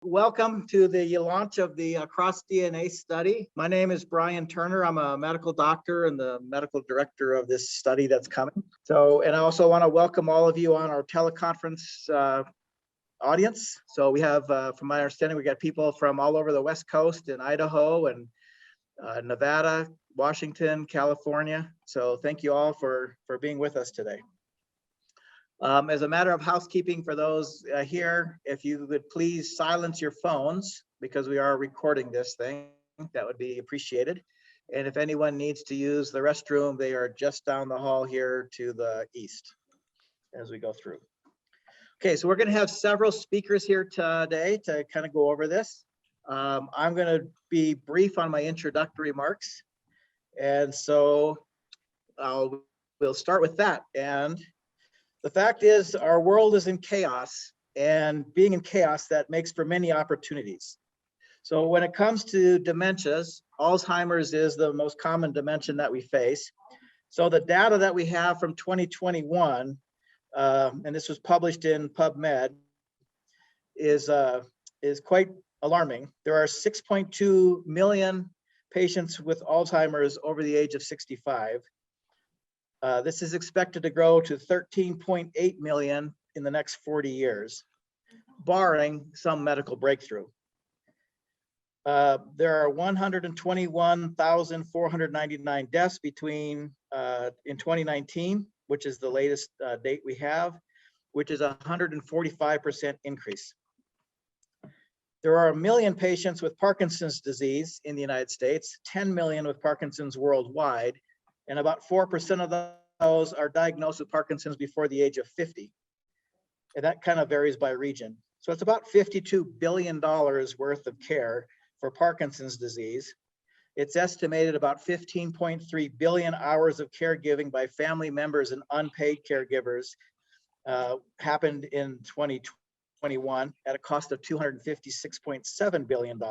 Welcome to the launch of the cross-DNA study. My name is Brian Turner. I'm a medical doctor and the medical director of this study that's coming. And I also want to welcome all of you on our teleconference audience. So we have, from my understanding, we got people from all over the West Coast in Idaho and Nevada, Washington, California. So thank you all for being with us today. As a matter of housekeeping for those here, if you would please silence your phones because we are recording this thing, that would be appreciated. And if anyone needs to use the restroom, they are just down the hall here to the east as we go through. Okay, so we're going to have several speakers here today to kind of go over this. I'm going to be brief on my introductory remarks. And so we'll start with that. And the fact is, our world is in chaos, and being in chaos, that makes for many opportunities. So when it comes to dementias, Alzheimer's is the most common dementia that we face. So the data that we have from 2021, and this was published in PubMed, is quite alarming. There are 6.2 million patients with Alzheimer's over the age of 65. This is expected to grow to 13.8 million in the next 40 years, barring some medical breakthrough. There are 121,499 deaths in 2019, which is the latest date we have, which is a 145% increase. There are 1 million patients with Parkinson's disease in the United States, 10 million with Parkinson's worldwide, and about 4% of those are diagnosed with Parkinson's before the age of 50. And that kind of varies by region. So it's about $52 billion worth of care for Parkinson's disease. It's estimated about 15.3 billion hours of caregiving by family members and unpaid caregivers happened in 2021 at a cost of $256.7 billion.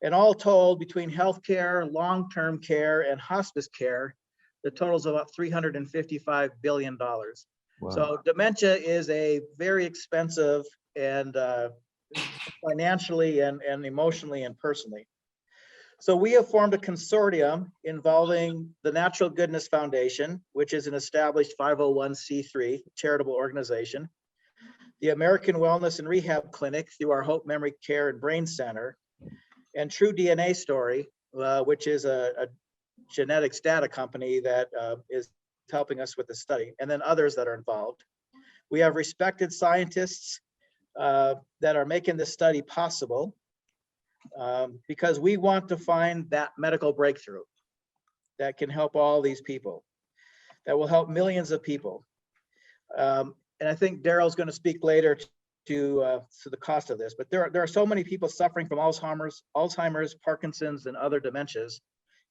And all told, between healthcare, long-term care, and hospice care, the total is about $355 billion. Wow. So dementia is a very expensive and financially and emotionally and personally. So we have formed a consortium involving the Natural Goodness Foundation, which is an established 501c3 charitable organization, the American Wellness and Rehab Clinic through our Hope Memory Care and Brain Center, and True DNA Story, which is a genetics data company that is helping us with the study, and then others that are involved. We have respected scientists that are making this study possible because we want to find that medical breakthrough that can help all these people, that will help millions of people. And I think Daryl's going to speak later to the cost of this, but there are so many people suffering from Alzheimer's, Parkinson's, and other dementias,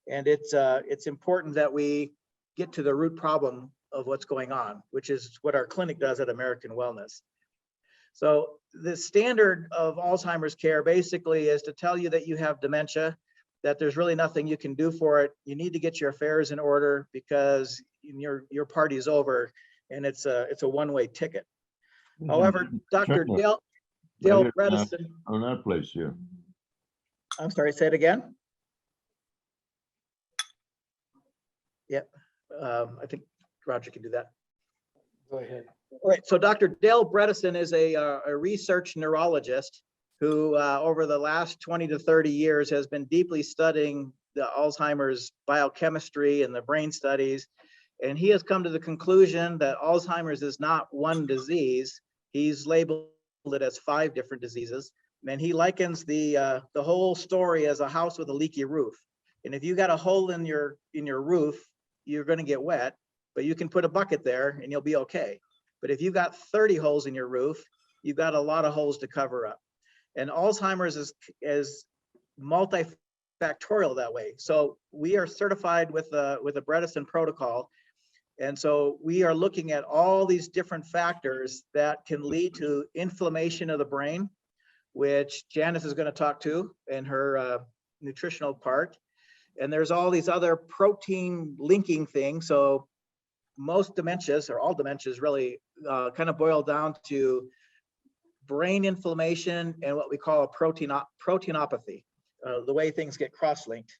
and it's important that we get to the root problem of what's going on, which is what our clinic does at American Wellness. So the standard of Alzheimer's care basically is to tell you that you have dementia, that there's really nothing you can do for it. You need to get your affairs in order because your party's over, and it's a one-way ticket. However, Dr. Dale Bredesen. On that place here. I'm sorry, say it again. Yep, I think Roger can do that. Go ahead. All right, so Dr. Dale Bredesen is a research neurologist who over the last 20 to 30 years has been deeply studying the Alzheimer's biochemistry and the brain studies. And he has come to the conclusion that Alzheimer's is not one disease. He's labeled it as 5 different diseases. And he likens the whole story as a house with a leaky roof. And if you got a hole in your roof, you're going to get wet, but you can put a bucket there and you'll be okay. But if you've got 30 holes in your roof, you've got a lot of holes to cover up. And Alzheimer's is multifactorial that way. So we are certified with a Bredesen protocol. And so we are looking at all these different factors that can lead to inflammation of the brain, which Janice is going to talk to in her nutritional part. And there's all these other protein linking things. So most dementias, or all dementias really, kind of boil down to brain inflammation and what we call a proteinopathy, the way things get cross-linked,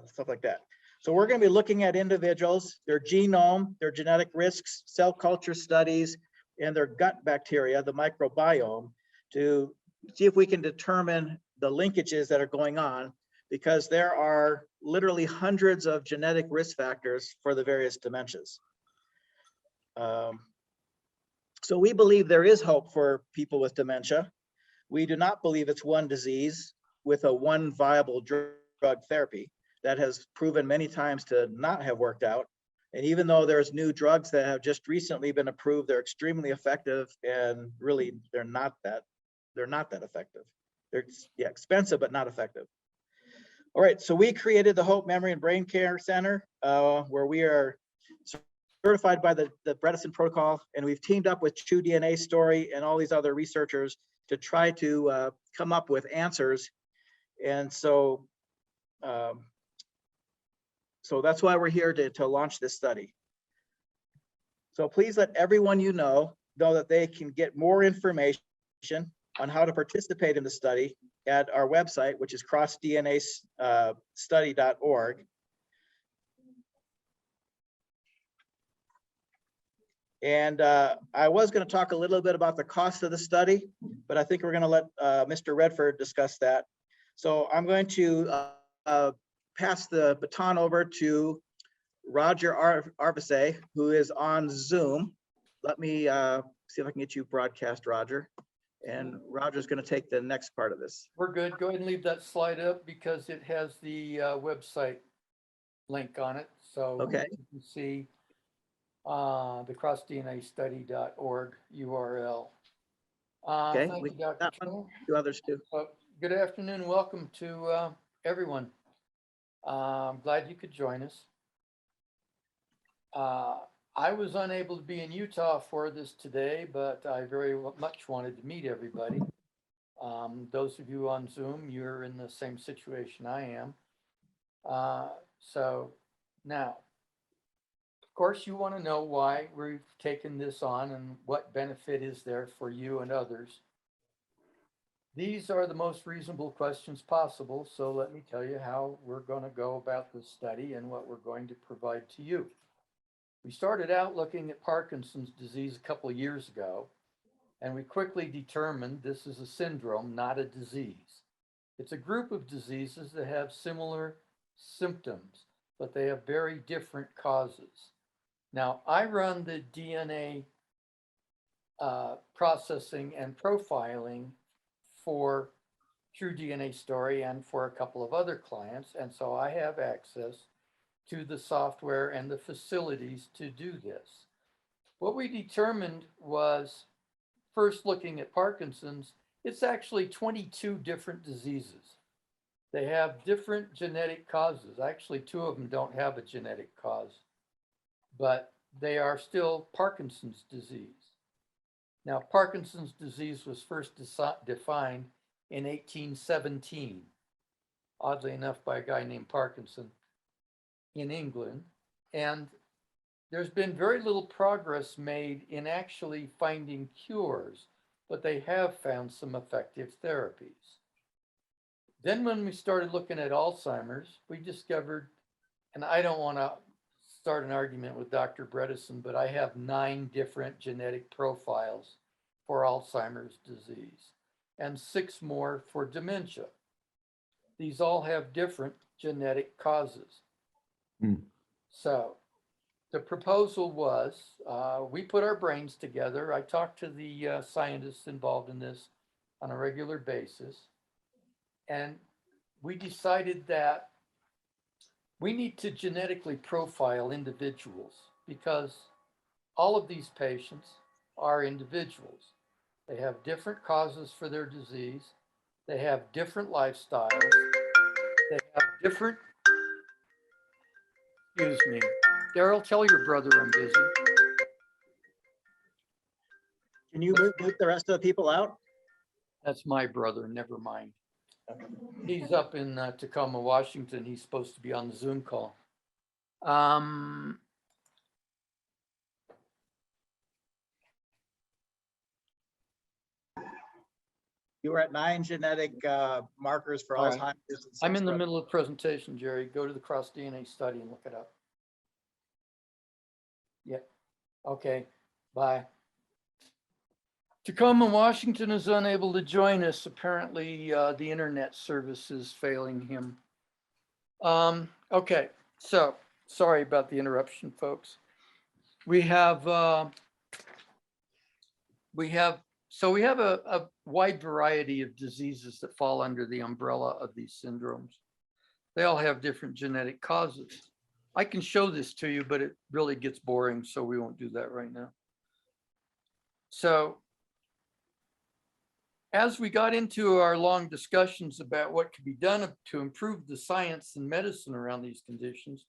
stuff like that. So we're going to be looking at individuals, their genome, their genetic risks, cell culture studies, and their gut bacteria, the microbiome, to see if we can determine the linkages that are going on, because there are literally hundreds of genetic risk factors for the various dementias. So we believe there is hope for people with dementia. We do not believe it's one disease with a one viable drug therapy that has proven many times to not have worked out. And even though there's new drugs that have just recently been approved, they're extremely effective, and really they're not that effective. They're expensive, but not effective. All right, so we created the Hope Memory and Brain Care Center, where we are certified by the Bredesen protocol, and we've teamed up with True DNA Story and all these other researchers to try to come up with answers. And so, so that's why we're here to launch this study. So please let everyone you know that they can get more information on how to participate in the study at our website, which is crossdnastudy.org. And I was going to talk a little bit about the cost of the study, but I think we're going to let Mr. Redford discuss that. So I'm going to pass the baton over to Roger Arvise, who is on Zoom. Let me see if I can get you broadcast, Roger. And Roger's going to take the next part of this. We're good. Go ahead and leave that slide up because it has the website link on it. So okay, you can see the crossdnastudy.org URL. Okay, thank you, Dr. that one, two others too. Good afternoon. Welcome to everyone. I'm glad you could join us. I was unable to be in Utah for this today, but I very much wanted to meet everybody. Those of you on Zoom, you're in the same situation I am. So now, of course, you want to know why we've taken this on and what benefit is there for you and others. These are the most reasonable questions possible. So let me tell you how we're going to go about this study and what we're going to provide to you. We started out looking at Parkinson's disease a couple of years ago, and we quickly determined this is a syndrome, not a disease. It's a group of diseases that have similar symptoms, but they have very different causes. Now, I run the DNA processing and profiling for True DNA Story and for a couple of other clients, and so I have access to the software and the facilities to do this. What we determined was, first looking at Parkinson's, it's actually 22 different diseases. They have different genetic causes. Actually, 2 of them don't have a genetic cause, but they are still Parkinson's disease. Now, Parkinson's disease was first defined in 1817, oddly enough, by a guy named Parkinson in England. And there's been very little progress made in actually finding cures, but they have found some effective therapies. Then when we started looking at Alzheimer's, we discovered, and I don't want to start an argument with Dr. Bredesen, but I have 9 different genetic profiles for Alzheimer's disease and 6 more for dementia. These all have different genetic causes. So the proposal was, we put our brains together. I talked to the scientists involved in this on a regular basis. And we decided that we need to genetically profile individuals because all of these patients are individuals. They have different causes for their disease. They have different lifestyles. They have different, excuse me. Daryl, tell your brother I'm busy. Can you mute the rest of the people out? That's my brother, never mind. He's up in Tacoma, Washington. He's supposed to be on the Zoom call. You were at 9 genetic markers for All right. Alzheimer's. And I'm 6 in the red- middle of presentation, Jerry. Go to the cross DNA study and look it up. Yeah. Okay. Bye. Tacoma, Washington is unable to join us. Apparently, the internet service is failing him. Okay, so sorry about the interruption, folks. We have a wide variety of diseases that fall under the umbrella of these syndromes. They all have different genetic causes. I can show this to you, but it really gets boring, so we won't do that right now. So as we got into our long discussions about what could be done to improve the science and medicine around these conditions,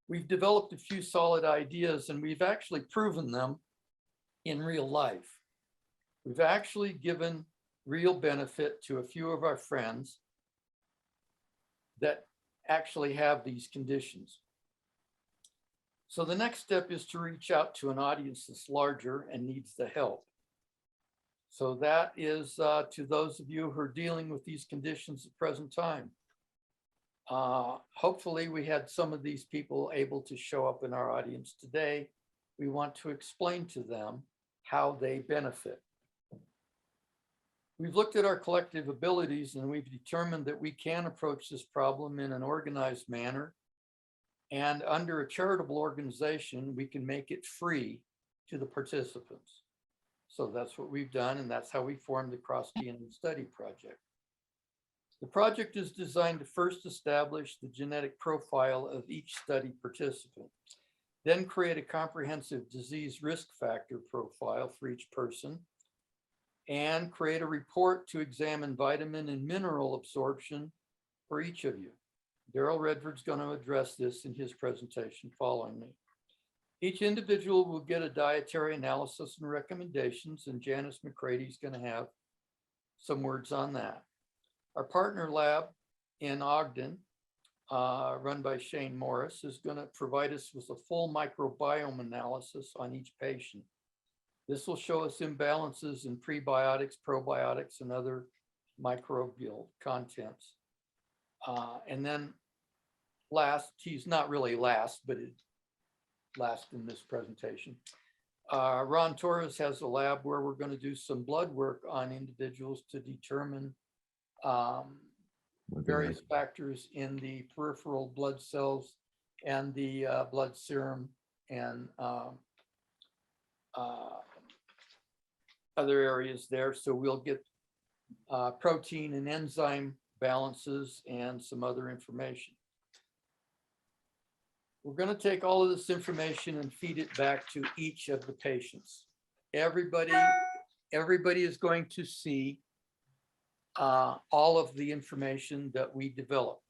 we've developed a few solid ideas, and we've actually proven them in real life. We've actually given real benefit to a few of our friends that actually have these conditions. So the next step is to reach out to an audience that's larger and needs the help. So that is to those of you who are dealing with these conditions at present time. Hopefully we had some of these people able to show up in our audience today. We want to explain to them how they benefit. We've looked at our collective abilities, and we've determined that we can approach this problem in an organized manner. And under a charitable organization, we can make it free to the participants. So that's what we've done, and that's how we formed the Cross DNA Study Project. The project is designed to first establish the genetic profile of each study participant, then create a comprehensive disease risk factor profile for each person, and create a report to examine vitamin and mineral absorption for each of you. Daryl Redford's going to address this in his presentation following me. Each individual will get a dietary analysis and recommendations, and Janice McCrady's going to have some words on that. Our partner lab in Ogden, run by Shane Morris, is going to provide us with a full microbiome analysis on each patient. This will show us imbalances in prebiotics, probiotics, and other microbial contents. And then last, he's not really last, but last in this presentation, Ron Torres has a lab where we're going to do some blood work on individuals to determine various factors in the peripheral blood cells and the blood serum and other areas there. So we'll get protein and enzyme balances and some other information. We're going to take all of this information and feed it back to each of the patients. Everybody is going to see all of the information that we develop.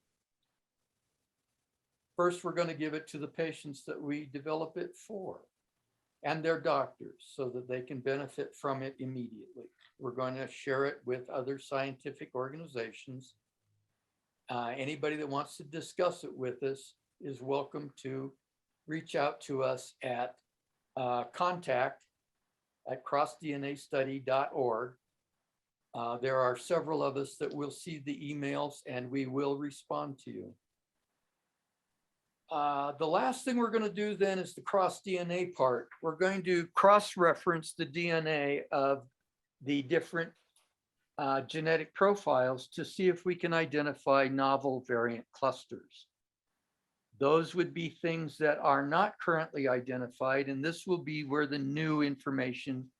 First, we're going to give it to the patients that we develop it for and their doctors so that they can benefit from it immediately. We're going to share it with other scientific organizations. Anybody that wants to discuss it with us is welcome to reach out to us at contact@crossdnastudy.org. There are several of us that will see the emails and we will respond to you. The last thing we're going to do then is the cross DNA part. We're going to cross-reference the DNA of the different genetic profiles to see if we can identify novel variant clusters. Those would be things that are not currently identified, and this will be where the new information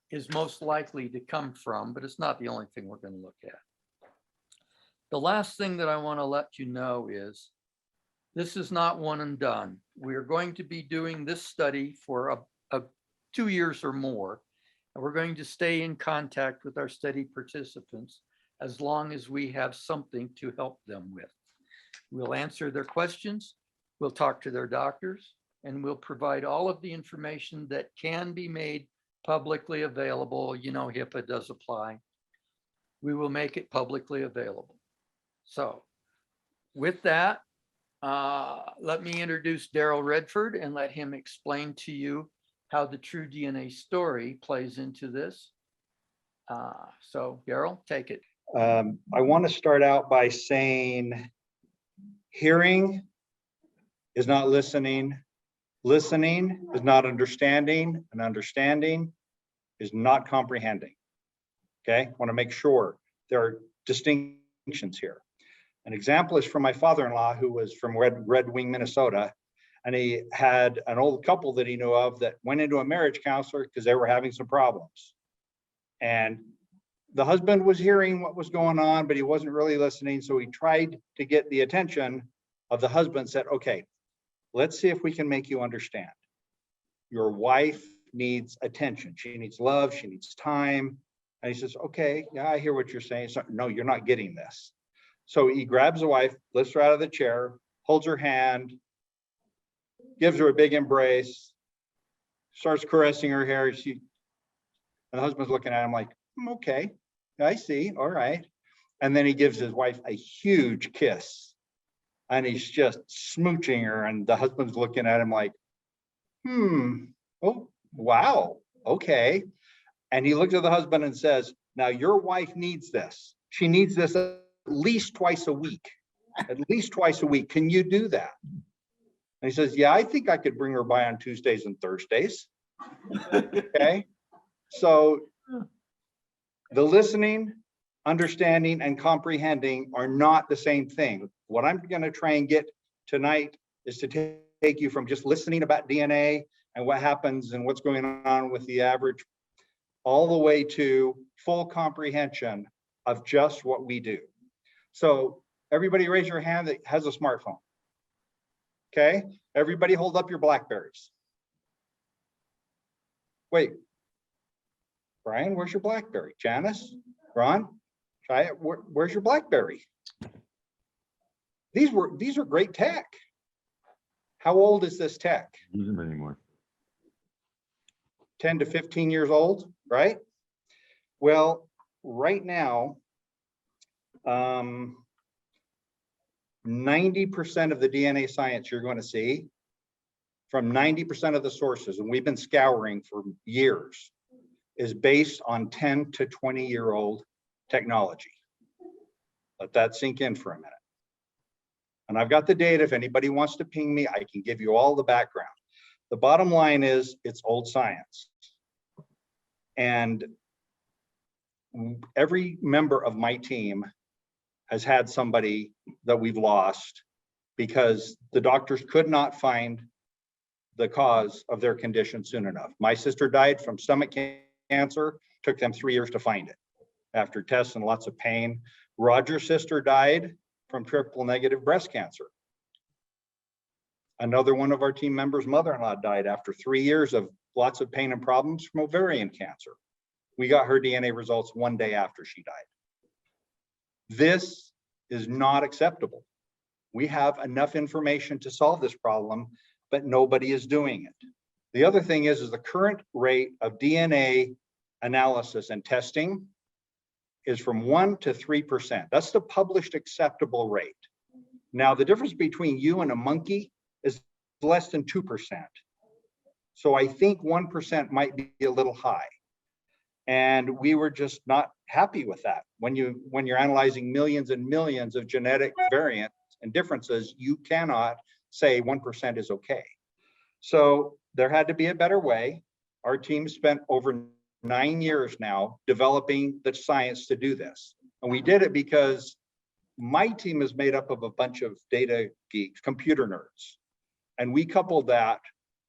is most likely to come from, but it's not the only thing we're going to look at. The last thing that I want to let you know is this is not one and done. We're going to be doing this study for 2 years or more, and we're going to stay in contact with our study participants as long as we have something to help them with. We'll answer their questions, we'll talk to their doctors, and we'll provide all of the information that can be made publicly available. You know, HIPAA does apply. We will make it publicly available. So with that, let me introduce Daryl Redford and let him explain to you how the True DNA story plays into this. So Darryl, take it. I want to start out by saying hearing is not listening. Listening is not understanding, and understanding is not comprehending. Okay, I want to make sure there are distinctions here. An example is from my father-in-law, who was from Red Wing, Minnesota, and he had an old couple that he knew of that went into a marriage counselor because they were having some problems. And the husband was hearing what was going on, but he wasn't really listening. So he tried to get the attention of the husband, said, okay, let's see if we can make you understand. Your wife needs attention. She needs love. She needs time. And he says, okay, yeah, I hear what you're saying. So, no, you're not getting this. So he grabs the wife, lifts her out of the chair, holds her hand, gives her a big embrace, starts caressing her hair. And the husband's looking at him like, okay, I see, all right. And then he gives his wife a huge kiss and he's just smooching her. And the husband's looking at him like, oh, wow, okay. And he looks at the husband and says, now your wife needs this. She needs this at least twice a week, at least twice a week. Can you do that? And he says, yeah, I think I could bring her by on Tuesdays and Thursdays. Okay. So the listening, understanding, and comprehending are not the same thing. What I'm going to try and get tonight is to take you from just listening about DNA and what happens and what's going on with the average, all the way to full comprehension of just what we do. So everybody raise your hand that has a smartphone. Okay, everybody hold up your Blackberries. Wait, Brian, where's your Blackberry? Janice, Ron, try it. Where's your Blackberry? These are great tech. How old is this tech? Use them anymore. 10 to 15 years old, right? Well, right now, 90% of the DNA science you're going to see from 90% of the sources, and we've been scouring for years, is based on 10 to 20-year-old technology. Let that sink in for a minute. And I've got the data. If anybody wants to ping me, I can give you all the background. The bottom line is it's old science. And every member of my team has had somebody that we've lost because the doctors could not find the cause of their condition soon enough. My sister died from stomach cancer, took them 3 years to find it after tests and lots of pain. Roger's sister died from triple negative breast cancer. Another one of our team members' mother-in-law died after 3 years of lots of pain and problems from ovarian cancer. We got her DNA results 1 day after she died. This is not acceptable. We have enough information to solve this problem, but nobody is doing it. The other thing is the current rate of DNA analysis and testing is from 1 to 3%. That's the published acceptable rate. Now, the difference between you and a monkey is less than 2%. So I think 1% might be a little high. And we were just not happy with that. When you're analyzing millions and millions of genetic variants and differences, you cannot say 1% is okay. So there had to be a better way. Our team spent over 9 years now developing the science to do this. And we did it because my team is made up of a bunch of data geeks, computer nerds. And we coupled that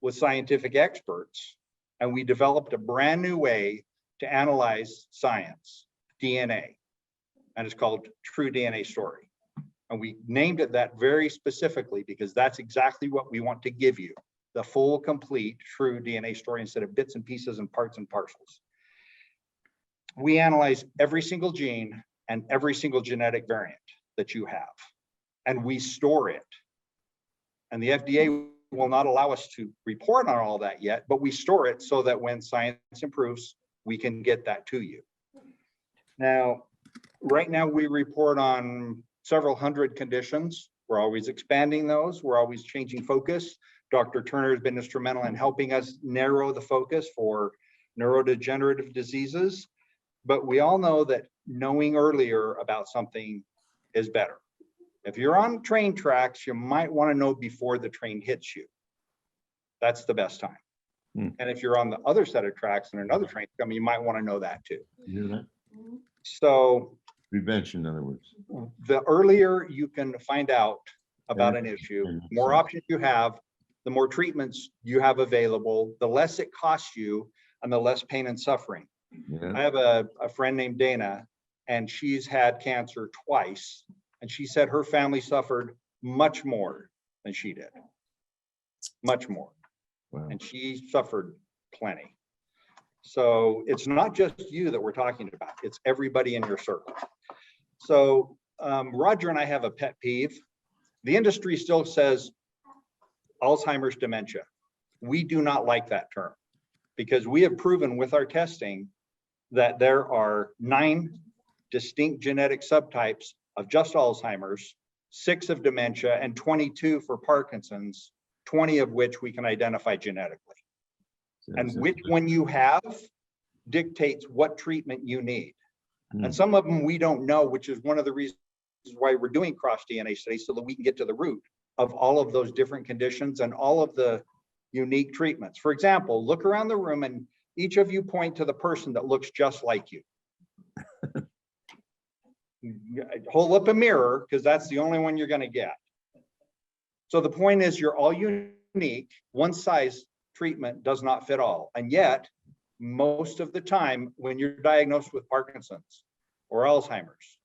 with scientific experts, and we developed a brand new way to analyze science, DNA, and it's called True DNA Story. And we named it that very specifically because that's exactly what we want to give you, the full, complete, true DNA story instead of bits and pieces and parts and parcels. We analyze every single gene and every single genetic variant that you have, and we store it. And the FDA will not allow us to report on all that yet, but we store it so that when science improves, we can get that to you. Now, right now we report on several hundred conditions. We're always expanding those. We're always changing focus. Dr. Turner has been instrumental in helping us narrow the focus for neurodegenerative diseases. but we all know that knowing earlier about something is better. If you're on train tracks, you might want to know before the train hits you. That's the best time. And if you're on the other set of tracks and another train's coming, you might want to know that too. You hear that? So Prevention, in other words. the earlier you can find out about an issue, more options you have, the more treatments you have available, the less it costs you, and the less pain and suffering. Yeah. I have a friend named Dana, and she's had cancer twice, and she said her family suffered much more than she did. Much more. Wow. And she suffered plenty. So it's not just you that we're talking about, it's everybody in your circle. So Roger and I have a pet peeve. The industry still says Alzheimer's dementia. We do not like that term because we have proven with our testing that there are 9 distinct genetic subtypes of just Alzheimer's, 6 of dementia, and 22 for Parkinson's, 20 of which we can identify genetically. And which one you have dictates what treatment you need. And some of them we don't know, which is one of the reasons why we're doing cross-DNA studies, so that we can get to the root of all of those different conditions and all of the unique treatments. For example, look around the room and each of you point to the person that looks just like you. Hold up a mirror, because that's the only one you're going to get. So the point is, you're all unique. One size treatment does not fit all. And yet, most of the time, when you're diagnosed with Parkinson's or Alzheimer's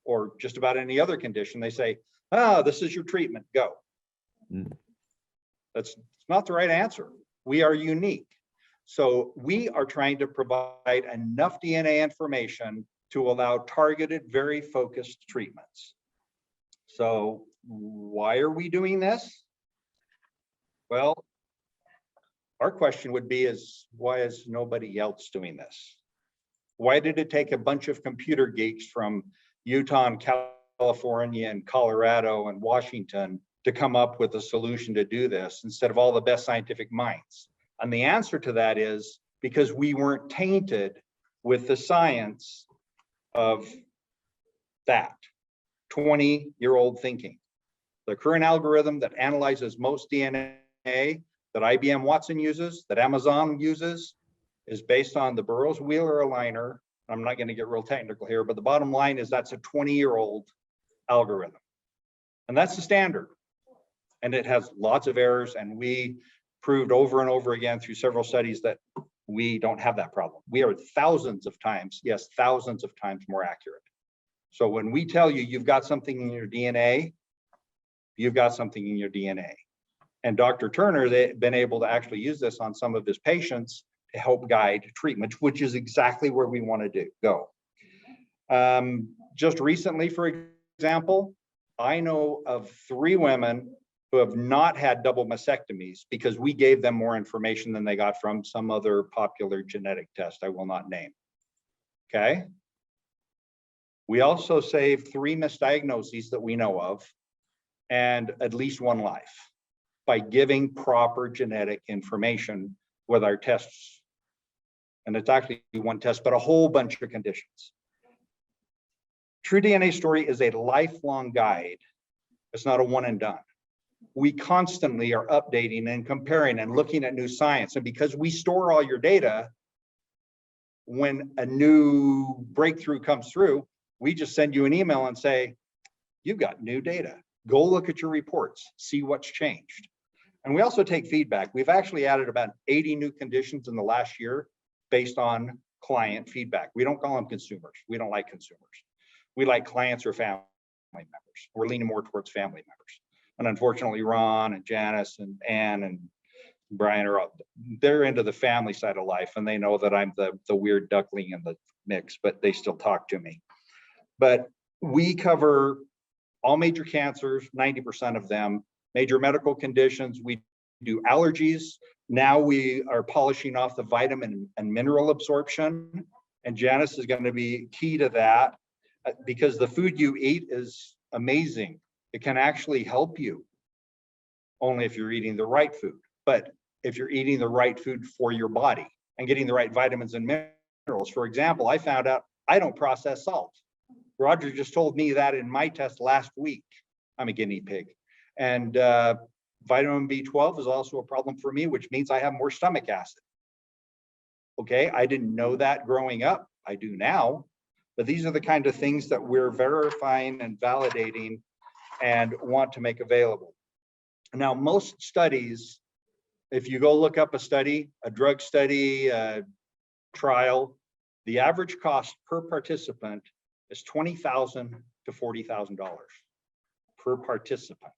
or just about any other condition, they say, "Ah, this is your treatment, go." That's not the right answer. We are unique. So we are trying to provide enough DNA information to allow targeted, very focused treatments. So why are we doing this? Well, our question would be why is nobody else doing this? Why did it take a bunch of computer geeks from Utah and California and Colorado and Washington to come up with a solution to do this instead of all the best scientific minds? And the answer to that is because we weren't tainted with the science of that 20-year-old thinking. The current algorithm that analyzes most DNA that IBM Watson uses, that Amazon uses, is based on the Burroughs-Wheeler aligner. I'm not going to get real technical here, but the bottom line is that's a 20-year-old algorithm. And that's the standard. And it has lots of errors, and we proved over and over again through several studies that we don't have that problem. We are thousands of times, yes, thousands of times more accurate. So when we tell you you've got something in your DNA, you've got something in your DNA. And Dr. Turner, they've been able to actually use this on some of his patients to help guide treatment, which is exactly where we want to go. Just recently, for example, I know of 3 women who have not had double mastectomies because we gave them more information than they got from some other popular genetic test I will not name. Okay. We also saved 3 misdiagnoses that we know of and at least 1 life by giving proper genetic information with our tests. And it's actually 1 test, but a whole bunch of conditions. True DNA Story is a lifelong guide. It's not a one and done. We constantly are updating and comparing and looking at new science. And because we store all your data, when a new breakthrough comes through, we just send you an email and say, you've got new data. Go look at your reports, see what's changed. And we also take feedback. We've actually added about 80 new conditions in the last year based on client feedback. We don't call them consumers. We don't like consumers. We like clients or family members. We're leaning more towards family members. And unfortunately, Ron and Janice and Ann and Brian they're into the family side of life, and they know that I'm the weird duckling in the mix, but they still talk to me. But we cover all major cancers, 90% of them, major medical conditions. We do allergies. Now we are polishing off the vitamin and mineral absorption. And Janice is going to be key to that because the food you eat is amazing. It can actually help you only if you're eating the right food. But if you're eating the right food for your body and getting the right vitamins and minerals. For example, I found out I don't process salt. Roger just told me that in my test last week. I'm a guinea pig. And vitamin B12 is also a problem for me, which means I have more stomach acid. Okay, I didn't know that growing up. I do now. But these are the kind of things that we're verifying and validating and want to make available. Now, most studies, if you go look up a study, a drug study, a trial, the average cost per participant is $20,000 to $40,000 per participant.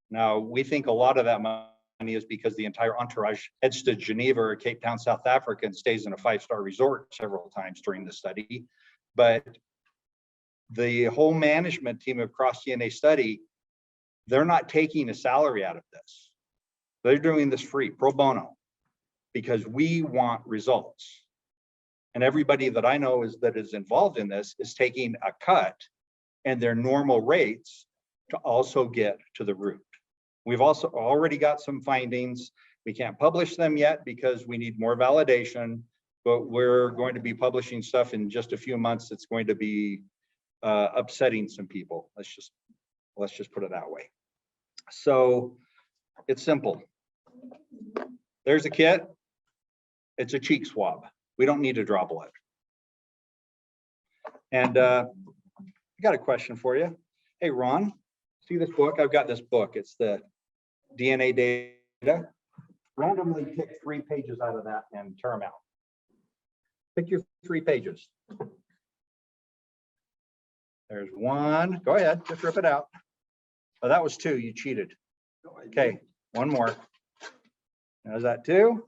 Now, we think a lot of that money is because the entire entourage heads to Geneva or Cape Town, South Africa, and stays in a 5-star resort several times during the study. But the whole management team of cross-DNA study, they're not taking a salary out of this. They're doing this free, pro bono, because we want results. And everybody that I know that is involved in this is taking a cut and their normal rates to also get to the root. We've also already got some findings. We can't publish them yet because we need more validation, but we're going to be publishing stuff in just a few months. It's going to be upsetting some people. Let's just put it that way. So it's simple. There's a kit. It's a cheek swab. We don't need to draw blood. And I got a question for you. Hey, Ron, see this book? I've got this book. It's the DNA data. Randomly pick 3 pages out of that and tear them out. Pick your 3 pages. There's 1. Go ahead, just rip it out. Oh, that was 2. You cheated. Okay, 1 more. Now, is that 2?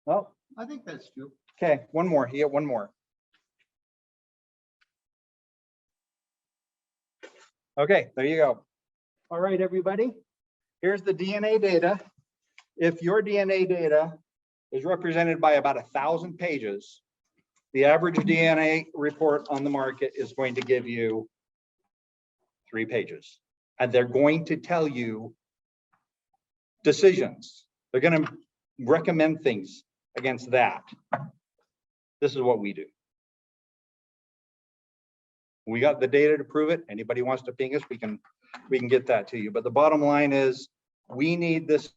Oh, I think that's true. okay, 1 more. You get 1 more. Okay, there you go. All right, everybody. Here's the DNA data. If your DNA data is represented by about 1,000 pages, the average DNA report on the market is going to give you 3 pages. And they're going to tell you decisions. They're going to recommend things against that. This is what we do. We got the data to prove it. Anybody wants to ping us, we can get that to you. But the bottom line is we need this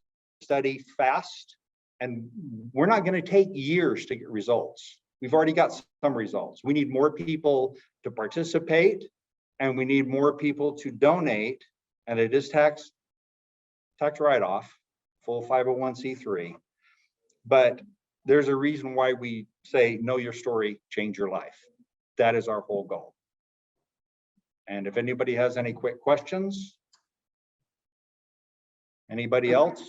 study fast, and we're not going to take years to get results. We've already got some results. We need more people to participate, and we need more people to donate, and it is tax write-off, full 501c3. But there's a reason why we say, know your story, change your life. That is our whole goal. And if anybody has any quick questions, anybody else?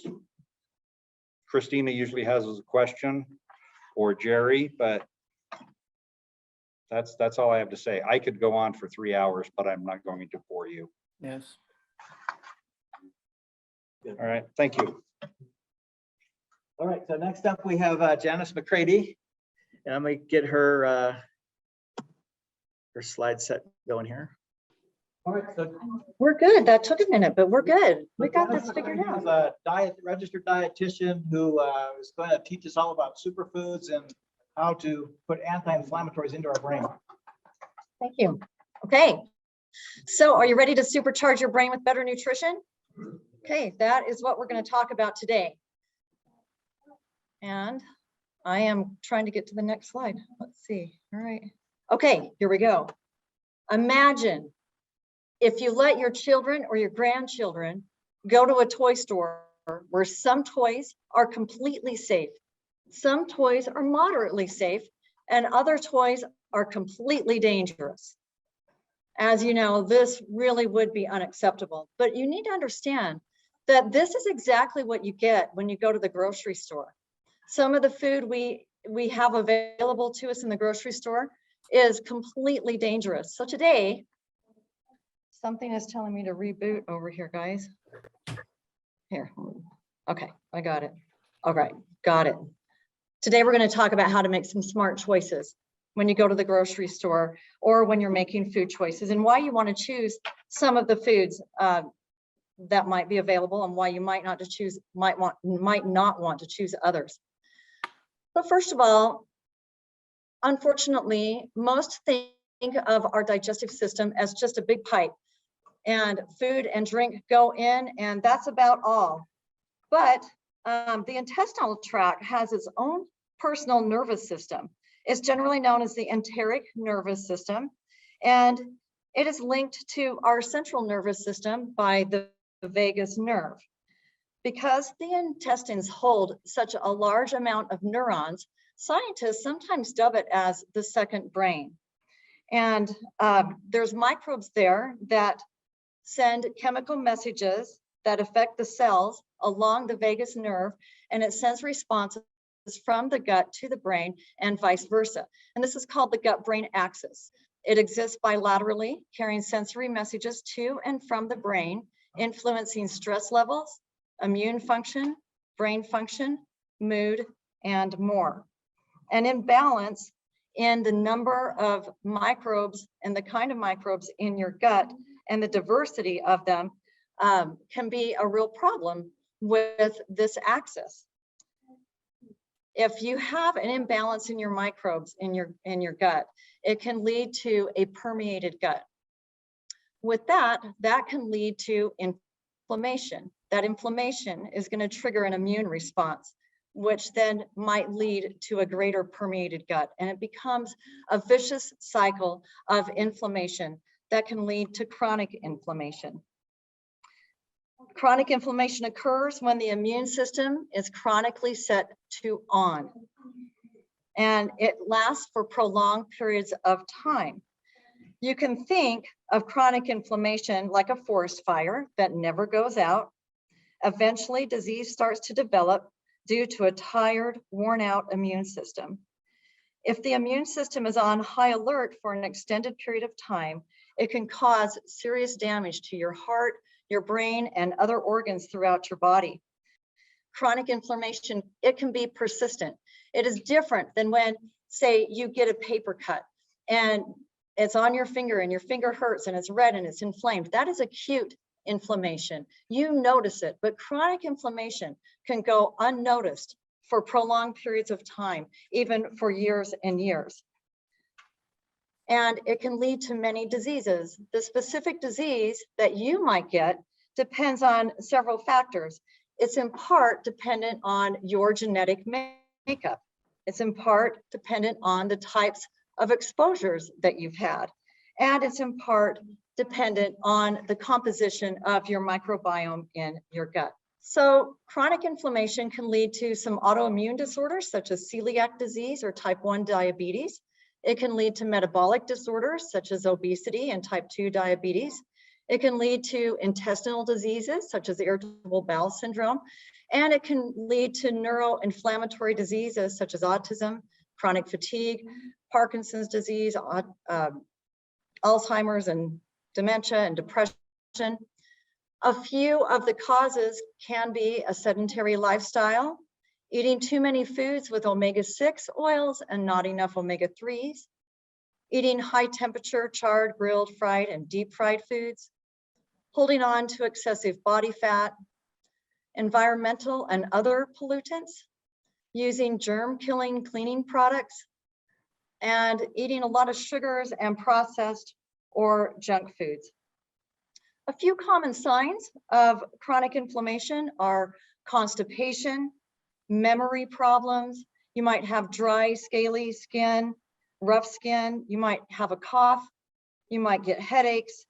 Christina usually has a question, or Jerry, but that's all I have to say. I could go on for 3 hours, but I'm not going to bore you. Yes. Good. All right, thank you. All right, so next up we have Janice McCready, and I'm gonna get her slide set going here. All right, so We're good. That took a minute, but we're good. We got Janice this figured McCready out. is a registered dietitian who is going to teach us all about superfoods and how to put anti-inflammatories into our brain. Thank you. Okay. So are you ready to supercharge your brain with better nutrition? Okay, that is what we're going to talk about today. And I am trying to get to the next slide. Let's see. All right. Okay, here we go. Imagine if you let your children or your grandchildren go to a toy store where some toys are completely safe, some toys are moderately safe, and other toys are completely dangerous. As you know, this really would be unacceptable, but you need to understand that this is exactly what you get when you go to the grocery store. Some of the food we have available to us in the grocery store is completely dangerous. So today, something is telling me to reboot over here, guys. Here, okay, I got it. All right, got it. Today, we're going to talk about how to make some smart choices when you go to the grocery store or when you're making food choices, and why you want to choose some of the foods that might be available, and why you might not want to choose others. But first of all, Unfortunately, most think of our digestive system as just a big pipe, and food and drink go in, and that's about all. But the intestinal tract has its own personal nervous system. It's generally known as the enteric nervous system, and it is linked to our central nervous system by the vagus nerve. Because the intestines hold such a large amount of neurons, scientists sometimes dub it as the second brain. And there's microbes there that send chemical messages that affect the cells along the vagus nerve, and it sends responses from the gut to the brain and vice versa. And this is called the gut-brain axis. It exists bilaterally, carrying sensory messages to and from the brain, influencing stress levels, immune function, brain function, mood, and more. An imbalance in the number of microbes and the kind of microbes in your gut and the diversity of them can be a real problem with this axis. If you have an imbalance in your microbes in your gut, it can lead to a permeated gut. With that can lead to inflammation. That inflammation is going to trigger an immune response, which then might lead to a greater permeated gut. And it becomes a vicious cycle of inflammation that can lead to chronic inflammation. Chronic inflammation occurs when the immune system is chronically set to on, and it lasts for prolonged periods of time. You can think of chronic inflammation like a forest fire that never goes out. Eventually, disease starts to develop due to a tired, worn out immune system. If the immune system is on high alert for an extended period of time, it can cause serious damage to your heart, your brain, and other organs throughout your body. Chronic inflammation, it can be persistent. It is different than when, say, you get a paper cut and it's on your finger and your finger hurts and it's red and it's inflamed. That is acute inflammation. You notice it, but chronic inflammation can go unnoticed for prolonged periods of time, even for years and years. And it can lead to many diseases. The specific disease that you might get depends on several factors. It's in part dependent on your genetic makeup. It's in part dependent on the types of exposures that you've had. And it's in part dependent on the composition of your microbiome in your gut. So chronic inflammation can lead to some autoimmune disorders such as celiac disease or type 1 diabetes. It can lead to metabolic disorders such as obesity and type 2 diabetes. It can lead to intestinal diseases such as irritable bowel syndrome. And it can lead to neuroinflammatory diseases such as autism, chronic fatigue, Parkinson's disease, Alzheimer's and dementia and depression. A few of the causes can be a sedentary lifestyle, eating too many foods with omega-6 oils and not enough omega-3s, eating high temperature, charred, grilled, fried, and deep fried foods, holding on to excessive body fat, environmental and other pollutants, using germ-killing cleaning products, and eating a lot of sugars and processed or junk foods. A few common signs of chronic inflammation are constipation, memory problems. You might have dry, scaly skin, rough skin. You might have a cough. You might get headaches.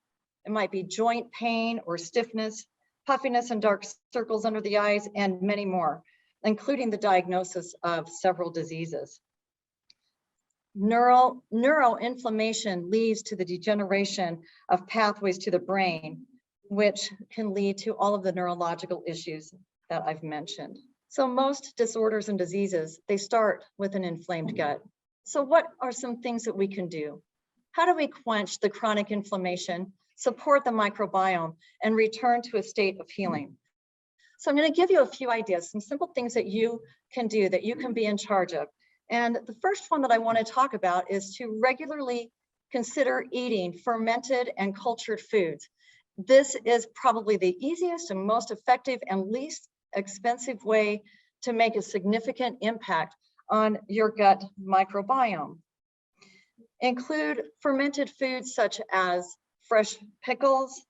It might be joint pain or stiffness, puffiness and dark circles under the eyes, and many more, including the diagnosis of several diseases. Neuroinflammation leads to the degeneration of pathways to the brain, which can lead to all of the neurological issues that I've mentioned. So most disorders and diseases, they start with an inflamed gut. So what are some things that we can do? How do we quench the chronic inflammation, support the microbiome, and return to a state of healing? So I'm going to give you a few ideas, some simple things that you can do, that you can be in charge of. And the first one that I want to talk about is to regularly consider eating fermented and cultured foods. This is probably the easiest and most effective and least expensive way to make a significant impact on your gut microbiome. Include fermented foods such as fresh pickles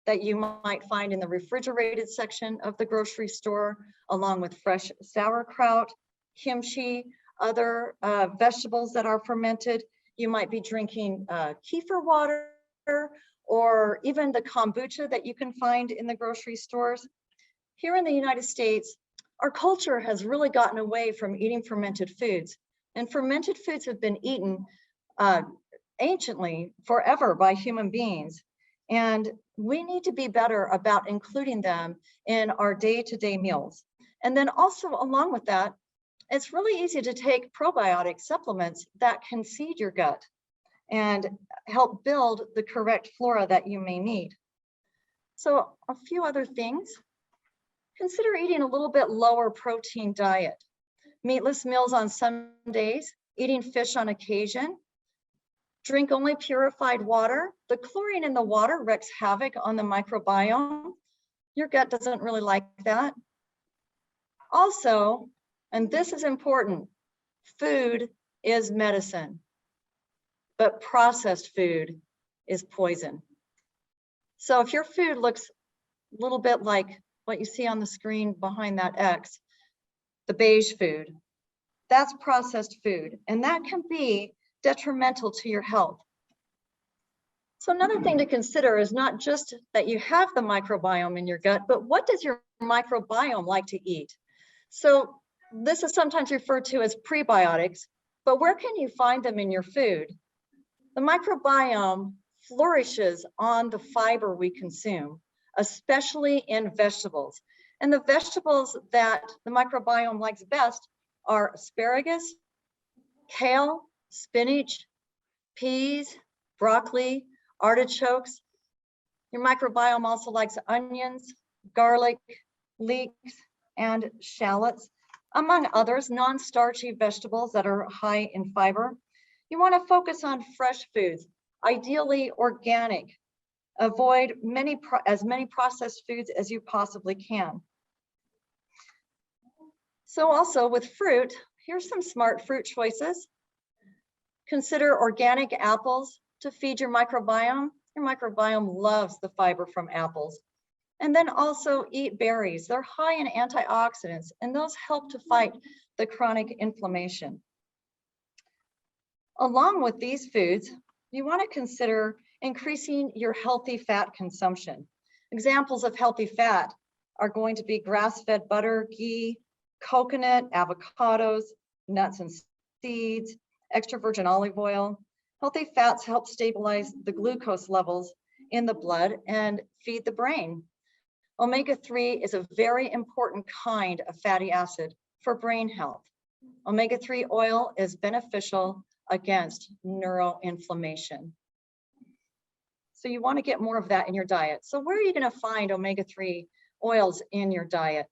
that you might find in the refrigerated section of the grocery store, along with fresh sauerkraut, kimchi, other vegetables that are fermented. You might be drinking kefir water or even the kombucha that you can find in the grocery stores. Here in the United States, our culture has really gotten away from eating fermented foods, and fermented foods have been eaten anciently forever by human beings. And we need to be better about including them in our day-to-day meals. And then also along with that, it's really easy to take probiotic supplements that can seed your gut and help build the correct flora that you may need. So a few other things. Consider eating a little bit lower protein diet. Meatless meals on some days, eating fish on occasion. Drink only purified water. The chlorine in the water wreaks havoc on the microbiome. Your gut doesn't really like that. Also, and this is important, food is medicine, but processed food is poison. So if your food looks a little bit like what you see on the screen behind that X, the beige food, that's processed food, and that can be detrimental to your health. So another thing to consider is not just that you have the microbiome in your gut, but what does your microbiome like to eat? So this is sometimes referred to as prebiotics, but where can you find them in your food? The microbiome flourishes on the fiber we consume, especially in vegetables. And the vegetables that the microbiome likes best are asparagus, kale, spinach, peas, broccoli, artichokes. Your microbiome also likes onions, garlic, leeks, and shallots, among others, non-starchy vegetables that are high in fiber. You want to focus on fresh foods, ideally organic. Avoid as many processed foods as you possibly can. So also with fruit, here's some smart fruit choices. Consider organic apples to feed your microbiome. Your microbiome loves the fiber from apples. And then also eat berries. They're high in antioxidants, and those help to fight the chronic inflammation. Along with these foods, you want to consider increasing your healthy fat consumption. Examples of healthy fat are going to be grass-fed butter, ghee, coconut, avocados, nuts and seeds, extra virgin olive oil. Healthy fats help stabilize the glucose levels in the blood and feed the brain. Omega-3 is a very important kind of fatty acid for brain health. Omega-3 oil is beneficial against neuroinflammation. So you want to get more of that in your diet. So where are you going to find omega-3 oils in your diet?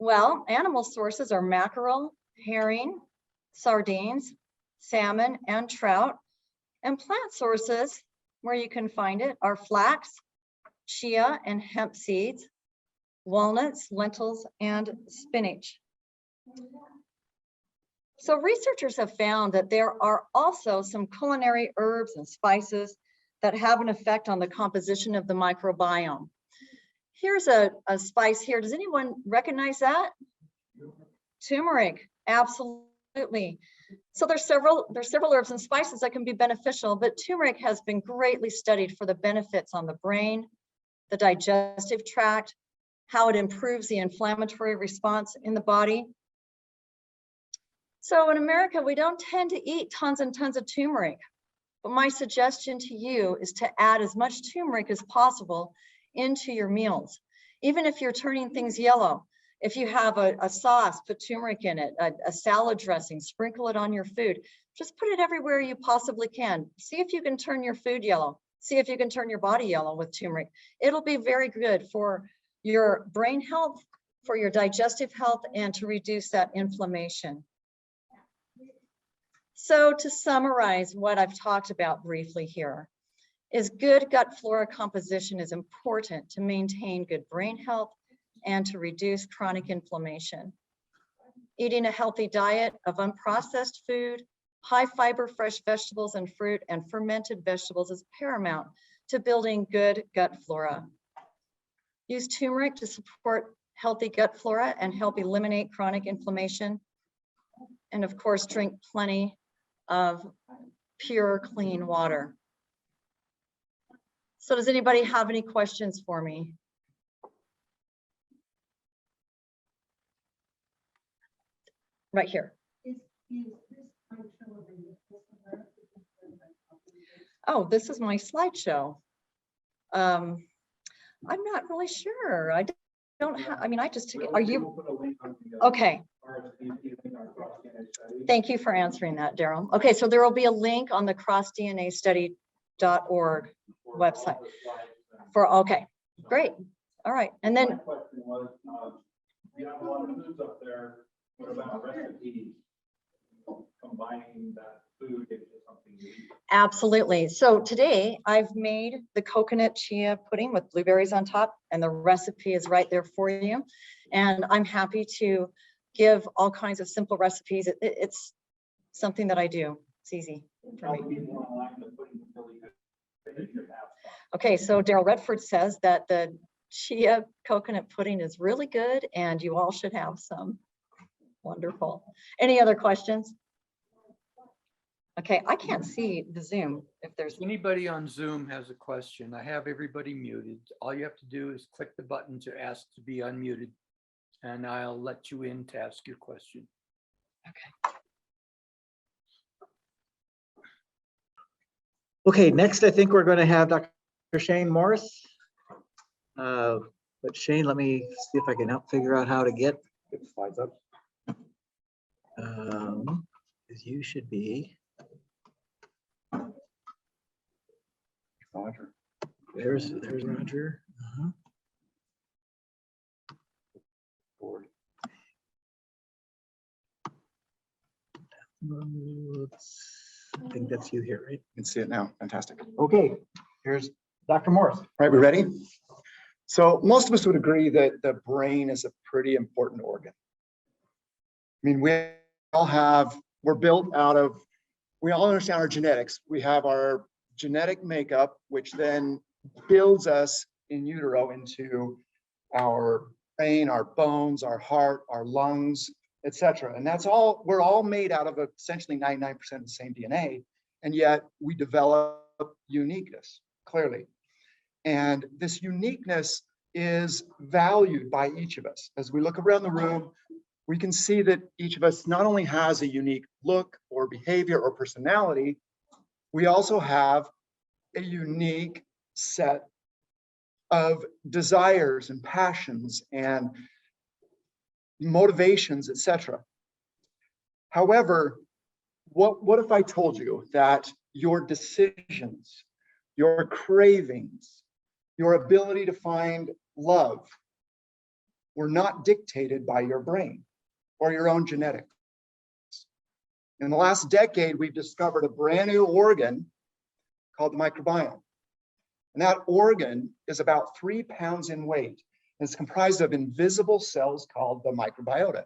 Well, animal sources are mackerel, herring, sardines, salmon, and trout. And plant sources, where you can find it, are flax, chia, and hemp seeds, walnuts, lentils, and spinach. So researchers have found that there are also some culinary herbs and spices that have an effect on the composition of the microbiome. Here's a spice here. Does anyone recognize that? Turmeric, absolutely. So there's several herbs and spices that can be beneficial, but turmeric has been greatly studied for the benefits on the brain, the digestive tract, how it improves the inflammatory response in the body. So in America, we don't tend to eat tons and tons of turmeric, but my suggestion to you is to add as much turmeric as possible into your meals. Even if you're turning things yellow, if you have a sauce, put turmeric in it, a salad dressing, sprinkle it on your food. Just put it everywhere you possibly can. See if you can turn your food yellow. See if you can turn your body yellow with turmeric. It'll be very good for your brain health, for your digestive health, and to reduce that inflammation. So to summarize what I've talked about briefly here, is good gut flora composition is important to maintain good brain health and to reduce chronic inflammation. Eating a healthy diet of unprocessed food, High fiber fresh vegetables and fruit and fermented vegetables is paramount to building good gut flora. Use turmeric to support healthy gut flora and help eliminate chronic inflammation. And of course, drink plenty of pure, clean water. So does anybody have any questions for me? Right here. Oh, this is my slideshow. I'm not really sure. I don't have, I mean, I just took it. Are you? Okay. Thank you for answering that, Daryl. Okay, so there will be a link on the crossdnastudy.org website for, okay, great. All right, and then. My question was, you have a lot of foods up there. What about recipes? Combining that food into something you eat. Absolutely. So today I've made the coconut chia pudding with blueberries on top, and the recipe is right there for you. And I'm happy to give all kinds of simple recipes. It's something that I do. It's easy for me. Okay, so Daryl Redford says that the chia coconut pudding is really good and you all should have some. Wonderful. Any other questions? Okay, I can't see the Zoom if there's. If anybody on Zoom has a question, I have everybody muted. All you have to do is click the button to ask to be unmuted, and I'll let you in to ask your question. Okay. Okay, next I think we're going to have Dr. Shane Morris. But Shane, let me see if I can help figure out how to get the slides up. Because you should be. Roger. There's Roger. Board. I think that's you here, right? You can see it now. Fantastic. Okay, here's Dr. Morris. Right, we ready? So most of us would agree that the brain is a pretty important organ. I mean, we all we're built out of, we all understand our genetics. We have our genetic makeup, which then builds us in utero into our brain, our bones, our heart, our lungs, etc. And that's all, we're all made out of essentially 99% of the same DNA. And yet we develop uniqueness, clearly. And this uniqueness is valued by each of us. As we look around the room, we can see that each of us not only has a unique look or behavior or personality, we also have a unique set of desires and passions and motivations, etc. However, what if I told you that your decisions, your cravings, your ability to find love were not dictated by your brain or your own genetics? In the last decade, we've discovered a brand new organ called the microbiome. And that organ is about 3 pounds in weight. And it's comprised of invisible cells called the microbiota.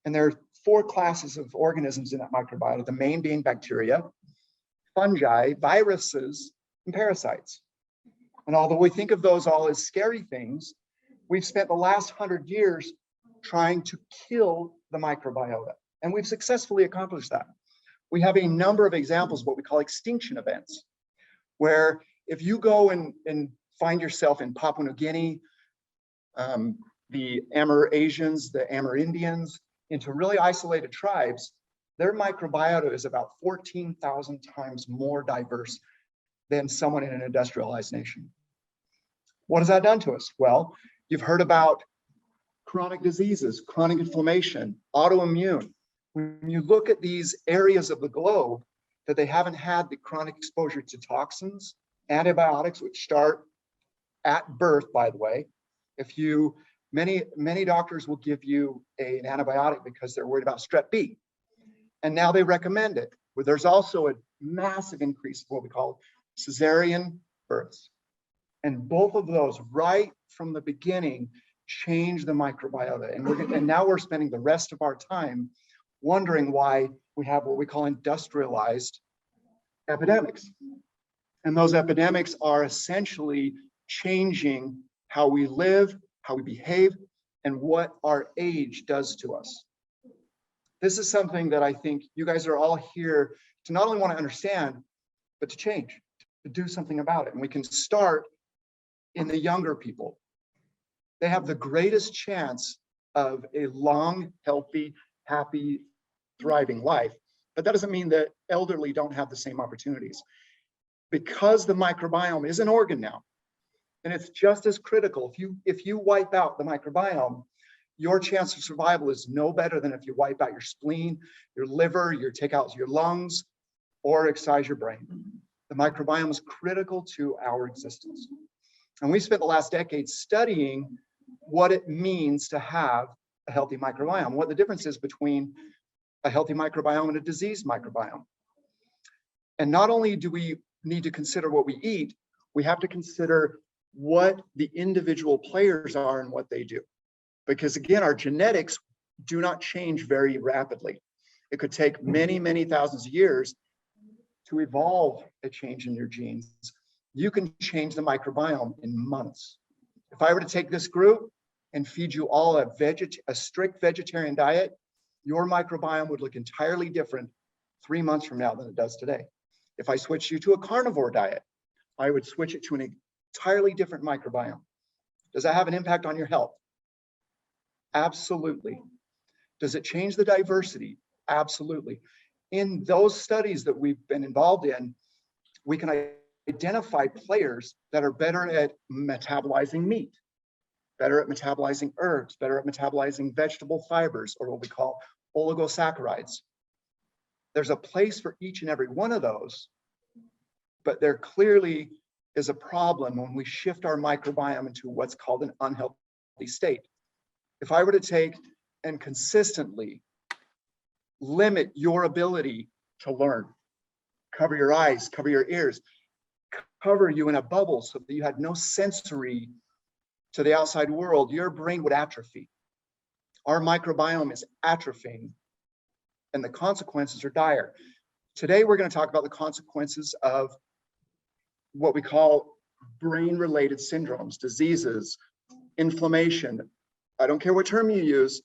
And there are 4 classes of organisms in that microbiota, the main being bacteria, fungi, viruses, and parasites. And although we think of those all as scary things, we've spent the last 100 years trying to kill the microbiota. And we've successfully accomplished that. We have a number of examples of what we call extinction events, where if you go and find yourself in Papua New Guinea, the Amerasians, the Amerindians, into really isolated tribes, their microbiota is about 14,000 times more diverse than someone in an industrialized nation. What has that done to us? Well, you've heard about chronic diseases, chronic inflammation, autoimmune. When you look at these areas of the globe that they haven't had the chronic exposure to toxins, antibiotics, which start at birth, by the way. If you, many doctors will give you an antibiotic because they're worried about strep B. And now they recommend it. But there's also a massive increase of what we call cesarean births. And both of those right from the beginning change the microbiota. And now we're spending the rest of our time wondering why we have what we call industrialized epidemics. And those epidemics are essentially changing how we live, how we behave, and what our age does to us. This is something that I think you guys are all here to not only want to understand, but to change, to do something about it. And we can start in the younger people. They have the greatest chance of a long, healthy, happy, thriving life. But that doesn't mean that elderly don't have the same opportunities. Because the microbiome is an organ now, and it's just as critical. If you wipe out the microbiome, your chance of survival is no better than if you wipe out your spleen, your liver, you take out your lungs, or excise your brain. The microbiome is critical to our existence. And we spent the last decade studying what it means to have a healthy microbiome, what the difference is between a healthy microbiome and a diseased microbiome. And not only do we need to consider what we eat, we have to consider what the individual players are and what they do. Because again, our genetics do not change very rapidly. It could take many, many thousands of years to evolve a change in your genes. You can change the microbiome in months. If I were to take this group and feed you all a strict vegetarian diet, your microbiome would look entirely different 3 months from now than it does today. If I switch you to a carnivore diet, I would switch it to an entirely different microbiome. Does that have an impact on your health? Absolutely. Does it change the diversity? Absolutely. In those studies that we've been involved in, we can identify players that are better at metabolizing meat, better at metabolizing herbs, better at metabolizing vegetable fibers, or what we call oligosaccharides. There's a place for each and every one of those, but there clearly is a problem when we shift our microbiome into what's called an unhealthy state. If I were to take and consistently limit your ability to learn, cover your eyes, cover your ears, cover you in a bubble so that you had no sensory to the outside world, your brain would atrophy. Our microbiome is atrophying, and the consequences are dire. Today, we're going to talk about the consequences of what we call brain-related syndromes, diseases, inflammation. I don't care what term you use,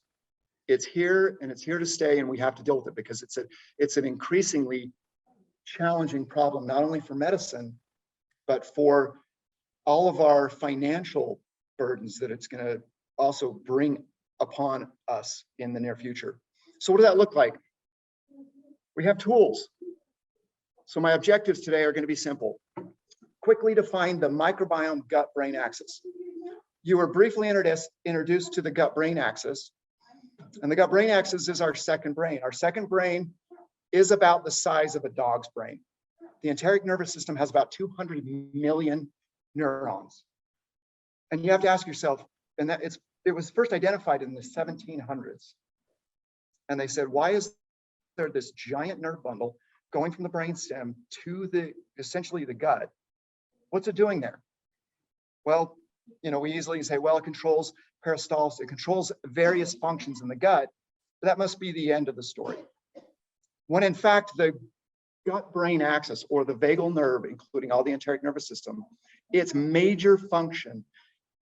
it's here and it's here to stay, and we have to deal with it because it's an increasingly challenging problem, not only for medicine, but for all of our financial burdens that it's going to also bring upon us in the near future. So what does that look like? We have tools. So my objectives today are going to be simple. Quickly define the microbiome gut-brain axis. You were briefly introduced to the gut-brain axis, and the gut-brain axis is our second brain. Our second brain is about the size of a dog's brain. The enteric nervous system has about 200 million neurons. And you have to ask yourself, and it was first identified in the 1700s. And they said, why is there this giant nerve bundle going from the brainstem to essentially the gut? What's it doing there? Well, we easily say, well, it controls peristalsis, it controls various functions in the gut, but that must be the end of the story. When in fact, the gut-brain axis, or the vagal nerve, including all the enteric nervous system, its major function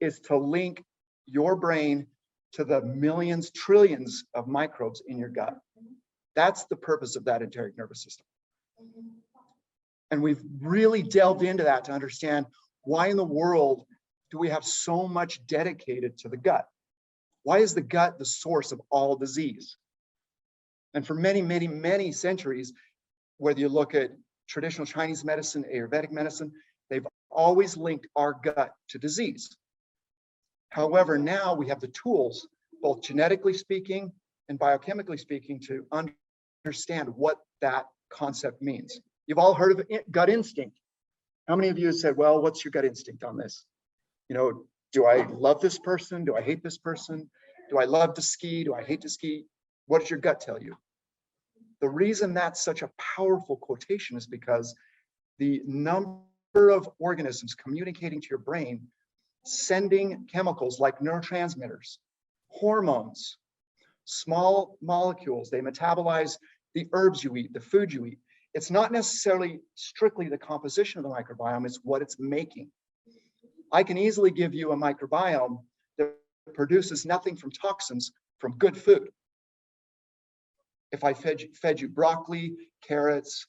is to link your brain to the millions, trillions of microbes in your gut. That's the purpose of that enteric nervous system. And we've really delved into that to understand why in the world do we have so much dedicated to the gut? Why is the gut the source of all disease? And for many, many, many centuries, whether you look at traditional Chinese medicine, Ayurvedic medicine, they've always linked our gut to disease. However, now we have the tools, both genetically speaking and biochemically speaking, to understand what that concept means. You've all heard of gut instinct. How many of you have said, well, what's your gut instinct on this? Do I love this person? Do I hate this person? Do I love to ski? Do I hate to ski? What does your gut tell you? The reason that's such a powerful quotation is because the number of organisms communicating to your brain, sending chemicals like neurotransmitters, hormones, small molecules. They metabolize the herbs you eat, the food you eat. It's not necessarily strictly the composition of the microbiome, it's what it's making. I can easily give you a microbiome that produces nothing from toxins from good food. If I fed you broccoli, carrots,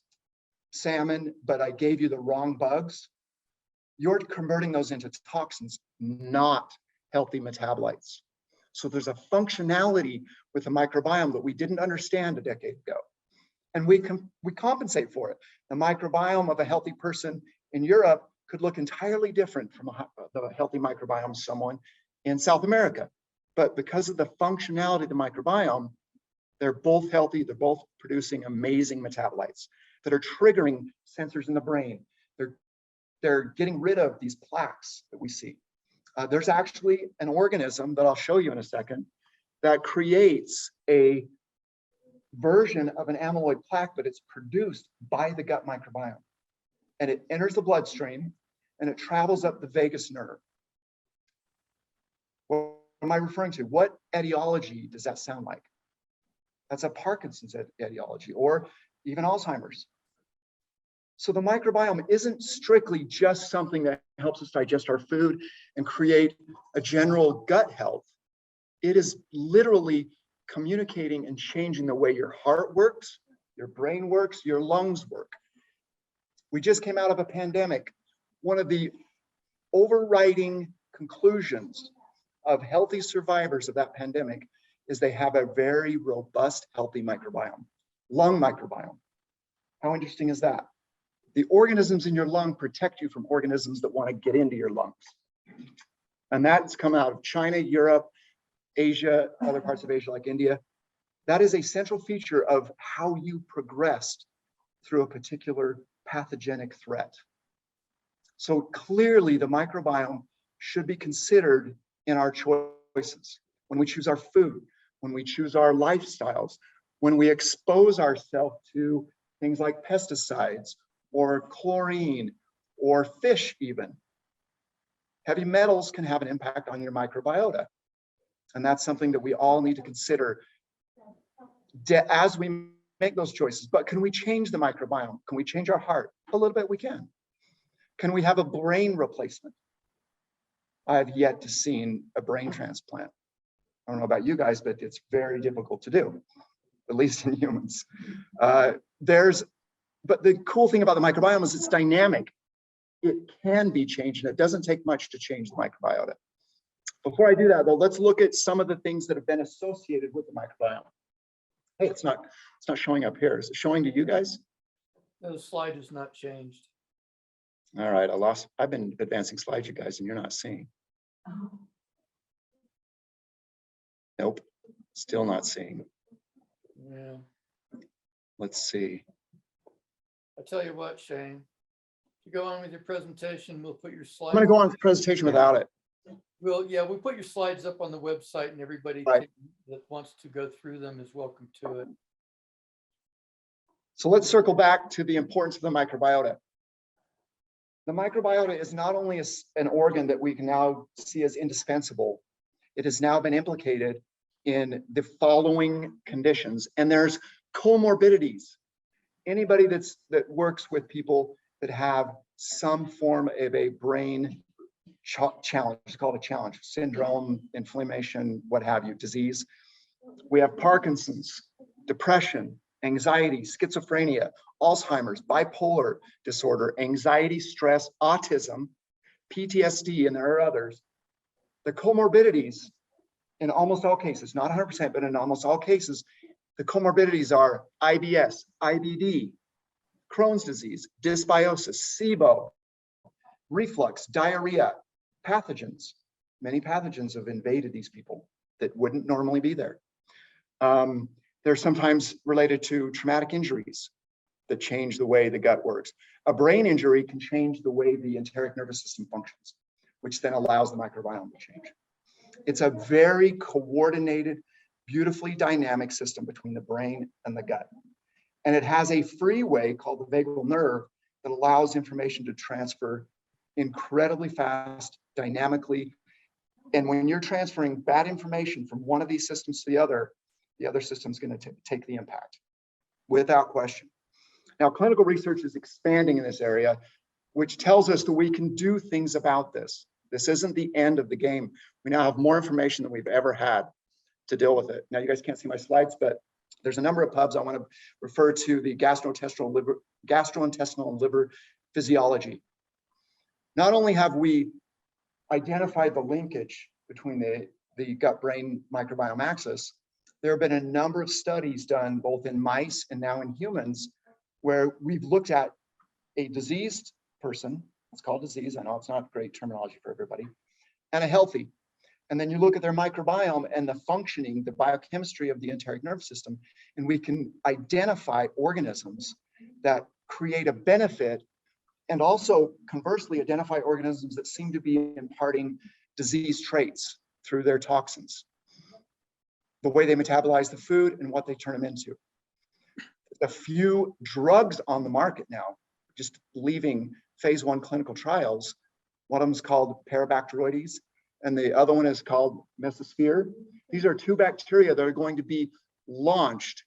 salmon, but I gave you the wrong bugs, you're converting those into toxins, not healthy metabolites. So there's a functionality with the microbiome that we didn't understand a decade ago. And we compensate for it. The microbiome of a healthy person in Europe could look entirely different from the healthy microbiome of someone in South America. But because of the functionality of the microbiome, they're both healthy, they're both producing amazing metabolites that are triggering sensors in the brain. They're getting rid of these plaques that we see. There's actually an organism that I'll show you in a second that creates a version of an amyloid plaque, but it's produced by the gut microbiome. And it enters the bloodstream and it travels up the vagus nerve. What am I referring to? What etiology does that sound like? That's a Parkinson's etiology, or even Alzheimer's. So the microbiome isn't strictly just something that helps us digest our food and create a general gut health. It is literally communicating and changing the way your heart works, your brain works, your lungs work. We just came out of a pandemic. One of the overriding conclusions of healthy survivors of that pandemic is they have a very robust, healthy microbiome, lung microbiome. How interesting is that? The organisms in your lung protect you from organisms that want to get into your lungs. And that's come out of China, Europe, Asia, other parts of Asia like India. That is a central feature of how you progressed through a particular pathogenic threat. So clearly the microbiome should be considered in our choices. When we choose our food, when we choose our lifestyles, when we expose ourselves to things like pesticides or chlorine or fish even. Heavy metals can have an impact on your microbiota. And that's something that we all need to consider as we make those choices. But can we change the microbiome? Can we change our heart? A little bit we can. Can we have a brain replacement? I have yet to see a brain transplant. I don't know about you guys, but it's very difficult to do, at least in humans. But the cool thing about the microbiome is it's dynamic. It can be changed, and it doesn't take much to change the microbiota. Before I do that, though, let's look at some of the things that have been associated with the microbiome. Hey, it's not showing up here. Is it showing to you guys? No, the slide has not changed. All right, I've been advancing slides, you guys, and you're not seeing. Nope, still not seeing. Yeah. Let's see. I tell you what, Shane, if you go on with your presentation, we'll put your I'm slides. going to go on with the presentation without it. We'll put your slides up on the website, and everybody Right. that wants to go through them is welcome to it. So let's circle back to the importance of the microbiota. The microbiota is not only an organ that we can now see as indispensable, it has now been implicated in the following conditions. And there's comorbidities. Anybody that works with people that have some form of a brain challenge, it's called a challenge, syndrome, inflammation, what have you, disease. We have Parkinson's, depression, anxiety, schizophrenia, Alzheimer's, bipolar disorder, anxiety, stress, autism, PTSD, and there are others. The comorbidities, in almost all cases, not 100%, but in almost all cases, the comorbidities are IBS, IBD, Crohn's disease, dysbiosis, SIBO, reflux, diarrhea, pathogens. Many pathogens have invaded these people that wouldn't normally be there. They're sometimes related to traumatic injuries that change the way the gut works. A brain injury can change the way the enteric nervous system functions, which then allows the microbiome to change. It's a very coordinated, beautifully dynamic system between the brain and the gut. And it has a freeway called the vagal nerve that allows information to transfer incredibly fast, dynamically. And when you're transferring bad information from one of these systems to the other, the other system's going to take the impact, without question. Now, clinical research is expanding in this area, which tells us that we can do things about this. This isn't the end of the game. We now have more information than we've ever had to deal with it. Now, you guys can't see my slides, but there's a number of pubs. I want to refer to the gastrointestinal and liver physiology. Not only have we identified the linkage between the gut-brain microbiome axis, there have been a number of studies done both in mice and now in humans where we've looked at a diseased person, it's called disease, I know it's not great terminology for everybody, and a healthy. And then you look at their microbiome and the functioning, the biochemistry of the enteric nervous system, and we can identify organisms that create a benefit and also conversely identify organisms that seem to be imparting disease traits through their toxins, the way they metabolize the food and what they turn them into. A few drugs on the market now, just leaving phase 1 clinical trials. One of them is called Parabacteroides, and the other one is called Mesosphere. These are 2 bacteria that are going to be launched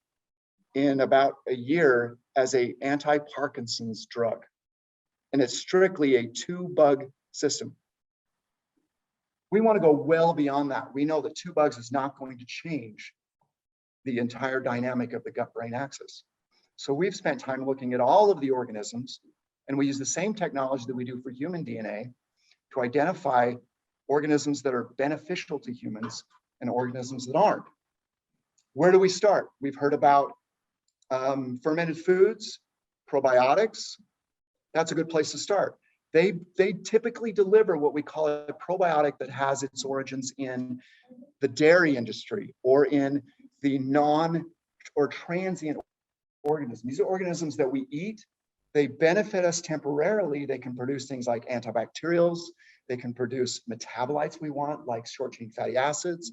in about a year as a anti-Parkinson's drug. And it's strictly a 2-bug system. We want to go well beyond that. We know that 2 bugs is not going to change the entire dynamic of the gut-brain axis. So we've spent time looking at all of the organisms, and we use the same technology that we do for human DNA to identify organisms that are beneficial to humans and organisms that aren't. Where do we start? We've heard about fermented foods, probiotics. That's a good place to start. They typically deliver what we call a probiotic that has its origins in the dairy industry or in the non or transient organisms. These are organisms that we eat. They benefit us temporarily. They can produce things like antibacterials. They can produce metabolites we want, like short chain fatty acids,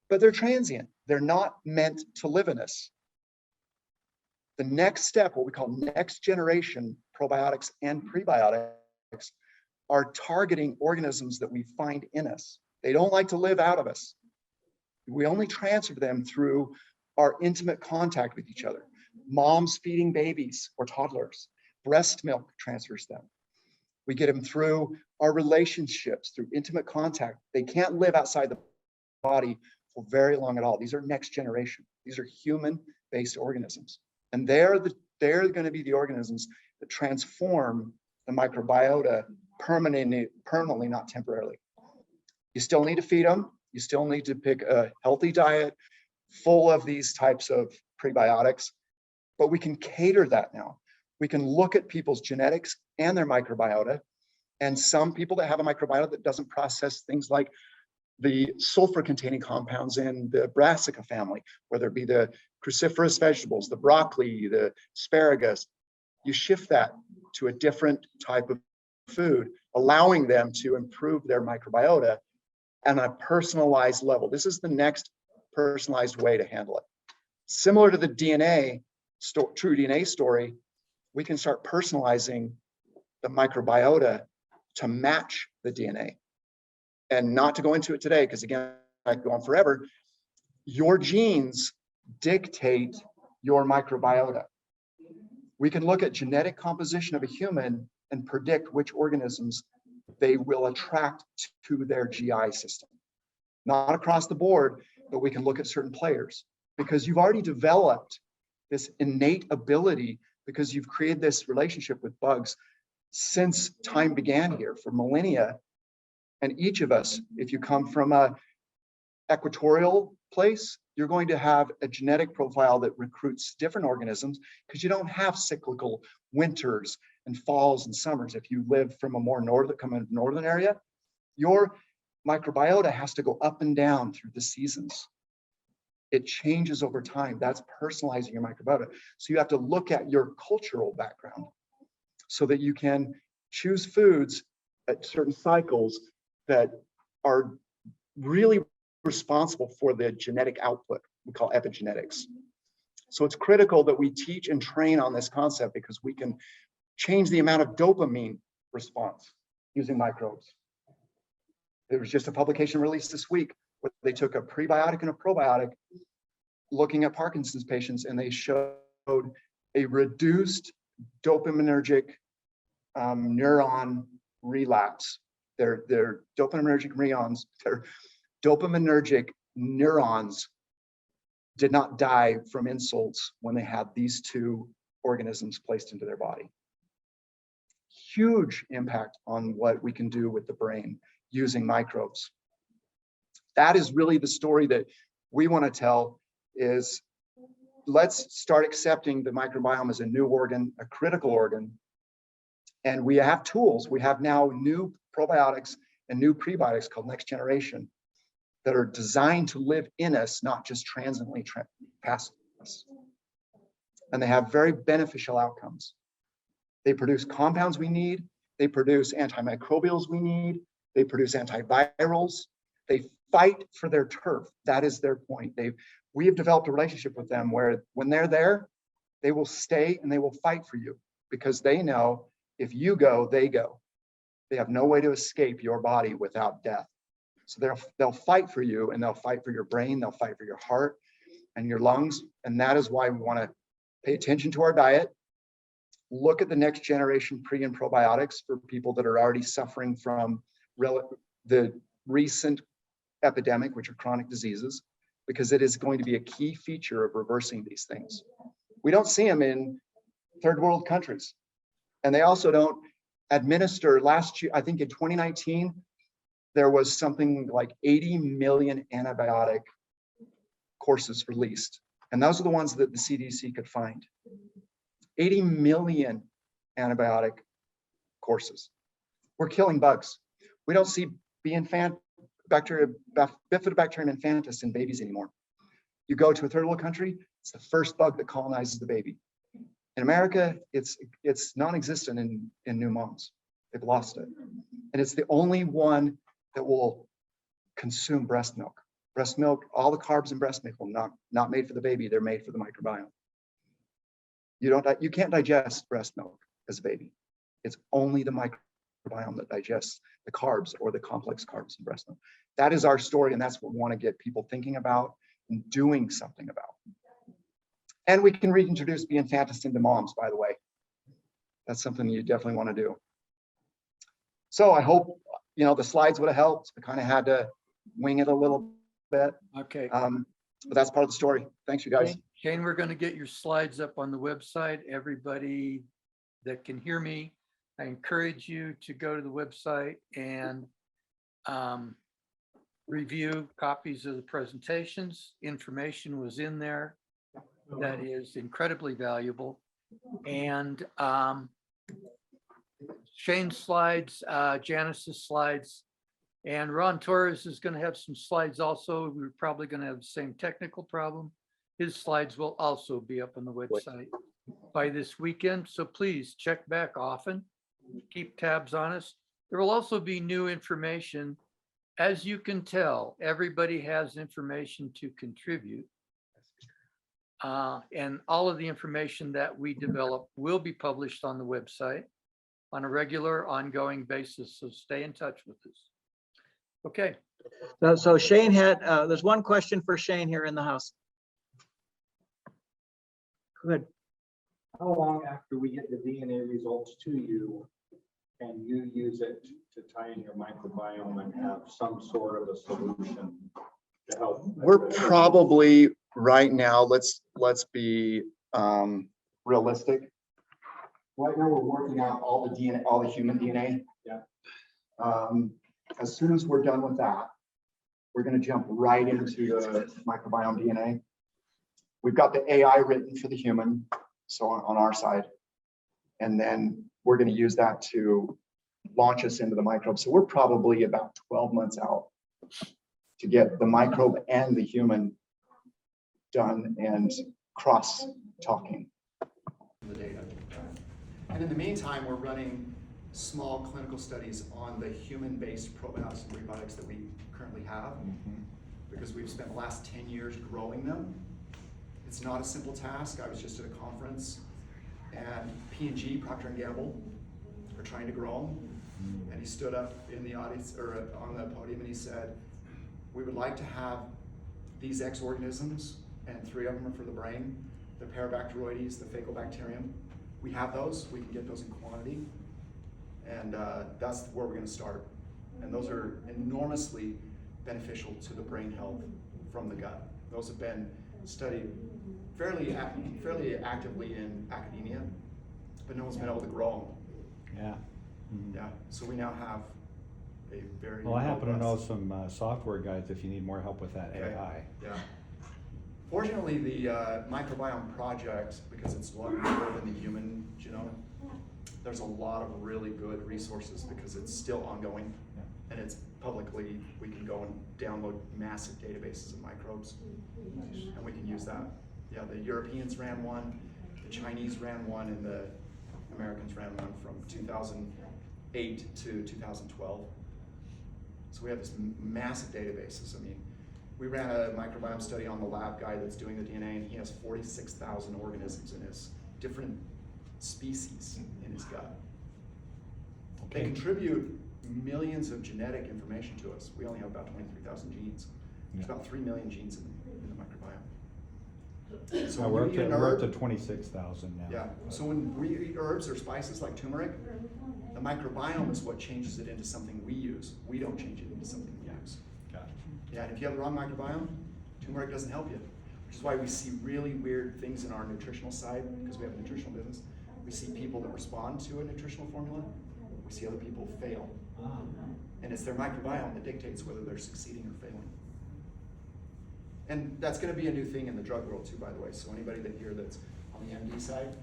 but they're transient. They're not meant to live in us. The next step, what we call next generation probiotics and prebiotics, are targeting organisms that we find in us. They don't like to live out of us. We only transfer them through our intimate contact with each other. Moms feeding babies or toddlers, breast milk transfers them. We get them through our relationships, through intimate contact. They can't live outside the body for very long at all. These are next generation. These are human-based organisms. And they're going to be the organisms that transform the microbiota permanently, not temporarily. You still need to feed them. You still need to pick a healthy diet full of these types of prebiotics, but we can cater that now. We can look at people's genetics and their microbiota, and some people that have a microbiota that doesn't process things like the sulfur-containing compounds in the brassica family, whether it be the cruciferous vegetables, the broccoli, the asparagus. You shift that to a different type of food, allowing them to improve their microbiota on a personalized level. This is the next personalized way to handle it. Similar to the DNA, true DNA story, we can start personalizing the microbiota to match the DNA. And not to go into it today, because again, I could go on forever, your genes dictate your microbiota. We can look at genetic composition of a human and predict which organisms they will attract to their GI system. Not across the board, but we can look at certain players because you've already developed this innate ability because you've created this relationship with bugs since time began here for millennia. And each of us, if you come from a equatorial place, you're going to have a genetic profile that recruits different organisms because you don't have cyclical winters and falls and summers. If you live from a more northern area, your microbiota has to go up and down through the seasons. It changes over time. That's personalizing your microbiota. So you have to look at your cultural background so that you can choose foods at certain cycles that are really responsible for the genetic output we call epigenetics. So it's critical that we teach and train on this concept because we can change the amount of dopamine response using microbes. There was just a publication released this week where they took a prebiotic and a probiotic looking at Parkinson's patients, and they showed a reduced dopaminergic neuron relapse. Their dopaminergic neurons did not die from insults when they had these two organisms placed into their body. Huge impact on what we can do with the brain using microbes. That is really the story that we want to tell, is let's start accepting the microbiome as a new organ, a critical organ. And we have tools. We have now new probiotics and new prebiotics called next generation that are designed to live in us, not just transiently pass us. And they have very beneficial outcomes. They produce compounds we need. They produce antimicrobials we need. They produce antivirals. They fight for their turf. That is their point. We have developed a relationship with them where when they're there, they will stay and they will fight for you, because they know if you go, they go. They have no way to escape your body without death. So they'll fight for you, and they'll fight for your brain. They'll fight for your heart and your lungs. And that is why we want to pay attention to our diet. Look at the next generation pre and probiotics for people that are already suffering from the recent epidemic, which are chronic diseases, because it is going to be a key feature of reversing these things. We don't see them in third world countries. And they also don't administer. Last year, I think in 2019, there was something like 80 million antibiotic courses released. And those are the ones that the CDC could find. 80 million antibiotic courses. We're killing bugs. We don't see bifidobacterium infantis in babies anymore. You go to a third world country, it's the first bug that colonizes the baby. In America, it's non-existent in new moms. They've lost it. And it's the only one that will consume breast milk. Breast milk, all the carbs in breast milk will not made for the baby, they're made for the microbiome. You can't digest breast milk as a baby. It's only the microbiome that digests the carbs or the complex carbs in breast milk. That is our story, and that's what we want to get people thinking about and doing something about. And we can reintroduce B. infantis into moms, by the way. That's something you definitely want to do. So I hope, the slides would have helped. I kind of had to wing it a little bit. Okay. But that's part of the story. Thanks, you guys. Shane, we're going to get your slides up on the website. Everybody that can hear me, I encourage you to go to the website and review copies of the presentations. Information was in there that is incredibly valuable. And Shane's slides, Janice's slides, and Ron Torres is going to have some slides also. We're probably going to have the same technical problem. His slides will also be up on the website by this weekend. So please check back often, keep tabs on us. There will also be new information. As you can tell, everybody has information to contribute. And all of the information that we develop will be published on the website on a regular, ongoing basis. So stay in touch with us. Okay. So Shane had, there's one question for Shane here in the house. Good. How long after we get the DNA results to you, can you use it to tie in your microbiome and have some sort of a solution to help? We're probably right now, let's be realistic. Right now, we're working out all the DNA, all the human DNA. Yeah. As soon as we're done with that, we're going to jump right into the microbiome DNA. We've got the AI written for the human, so on our side, and then we're going to use that to launch us into the microbe. So we're probably about 12 months out to get the microbe and the human done and cross-talking. The data. And in the meantime, we're running small clinical studies on the human-based probiotics and prebiotics that we currently have, because we've spent the last 10 years growing them. It's not a simple task. I was just at a conference, and P&G, Procter & Gamble, are trying to grow them. And he stood up in the audience, or on the podium, and he said, "We would like to have these X organisms and 3 of them are for the brain. The parabacteroides, the Faecobacterium. We have those, we can get those in quantity. And that's where we're gonna start. And those are enormously beneficial to the brain health from the gut. Those have been studied fairly actively in academia, but no one's been able to grow Yeah. them. Yeah, so we now have a very Well, I happen to know robust- some software guys if you need more help with that Okay. AI. Yeah. Fortunately, the microbiome project, because it's a lot more than the human genome, there's a lot of really good resources because it's still ongoing. Yeah. And it's publicly, we can go and download massive databases of microbes, and we can use that. Yeah, the Europeans ran one, the Chinese ran one, and the Americans ran one from 2008 to 2012. So we have this massive databases. I mean, we ran a microbiome study on the lab guy that's doing the DNA, and he has 46,000 organisms in his different species in his gut. They Okay. contribute millions of genetic information to us. We only have about 23,000 genes. There's Yeah. about 3 million genes in the microbiome. So Yeah, when we're you up eat to, an we're up herb, to 26,000 now. yeah, so when we eat herbs or spices like turmeric, the microbiome is what changes it into something we use. We don't change it into something we use. Got it. Yeah, and if you have the wrong microbiome, turmeric doesn't help you, which is why we see really weird things in our nutritional side, because we have a nutritional business. We see people that respond to a nutritional formula. We see other people fail. And it's their microbiome that dictates whether they're succeeding or failing. And that's gonna be a new thing in the drug world too, by the way. So anybody that here that's on the MD side,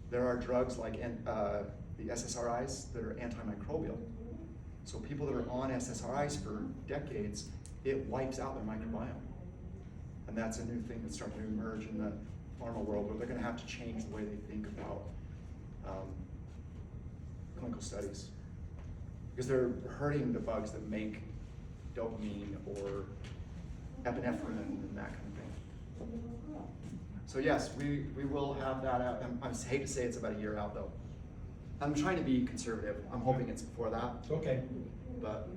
there are drugs like the SSRIs that are antimicrobial. So people that are on SSRIs for decades, it wipes out their microbiome. And that's a new thing that's starting to emerge in the pharma world, where they're gonna have to change the way they think about clinical studies. Because they're hurting the bugs that make dopamine or epinephrine and that kind of thing. So yes, we will have that out. I hate to say it's about a year out though. I'm trying to be conservative. I'm hoping it's before that. Okay. But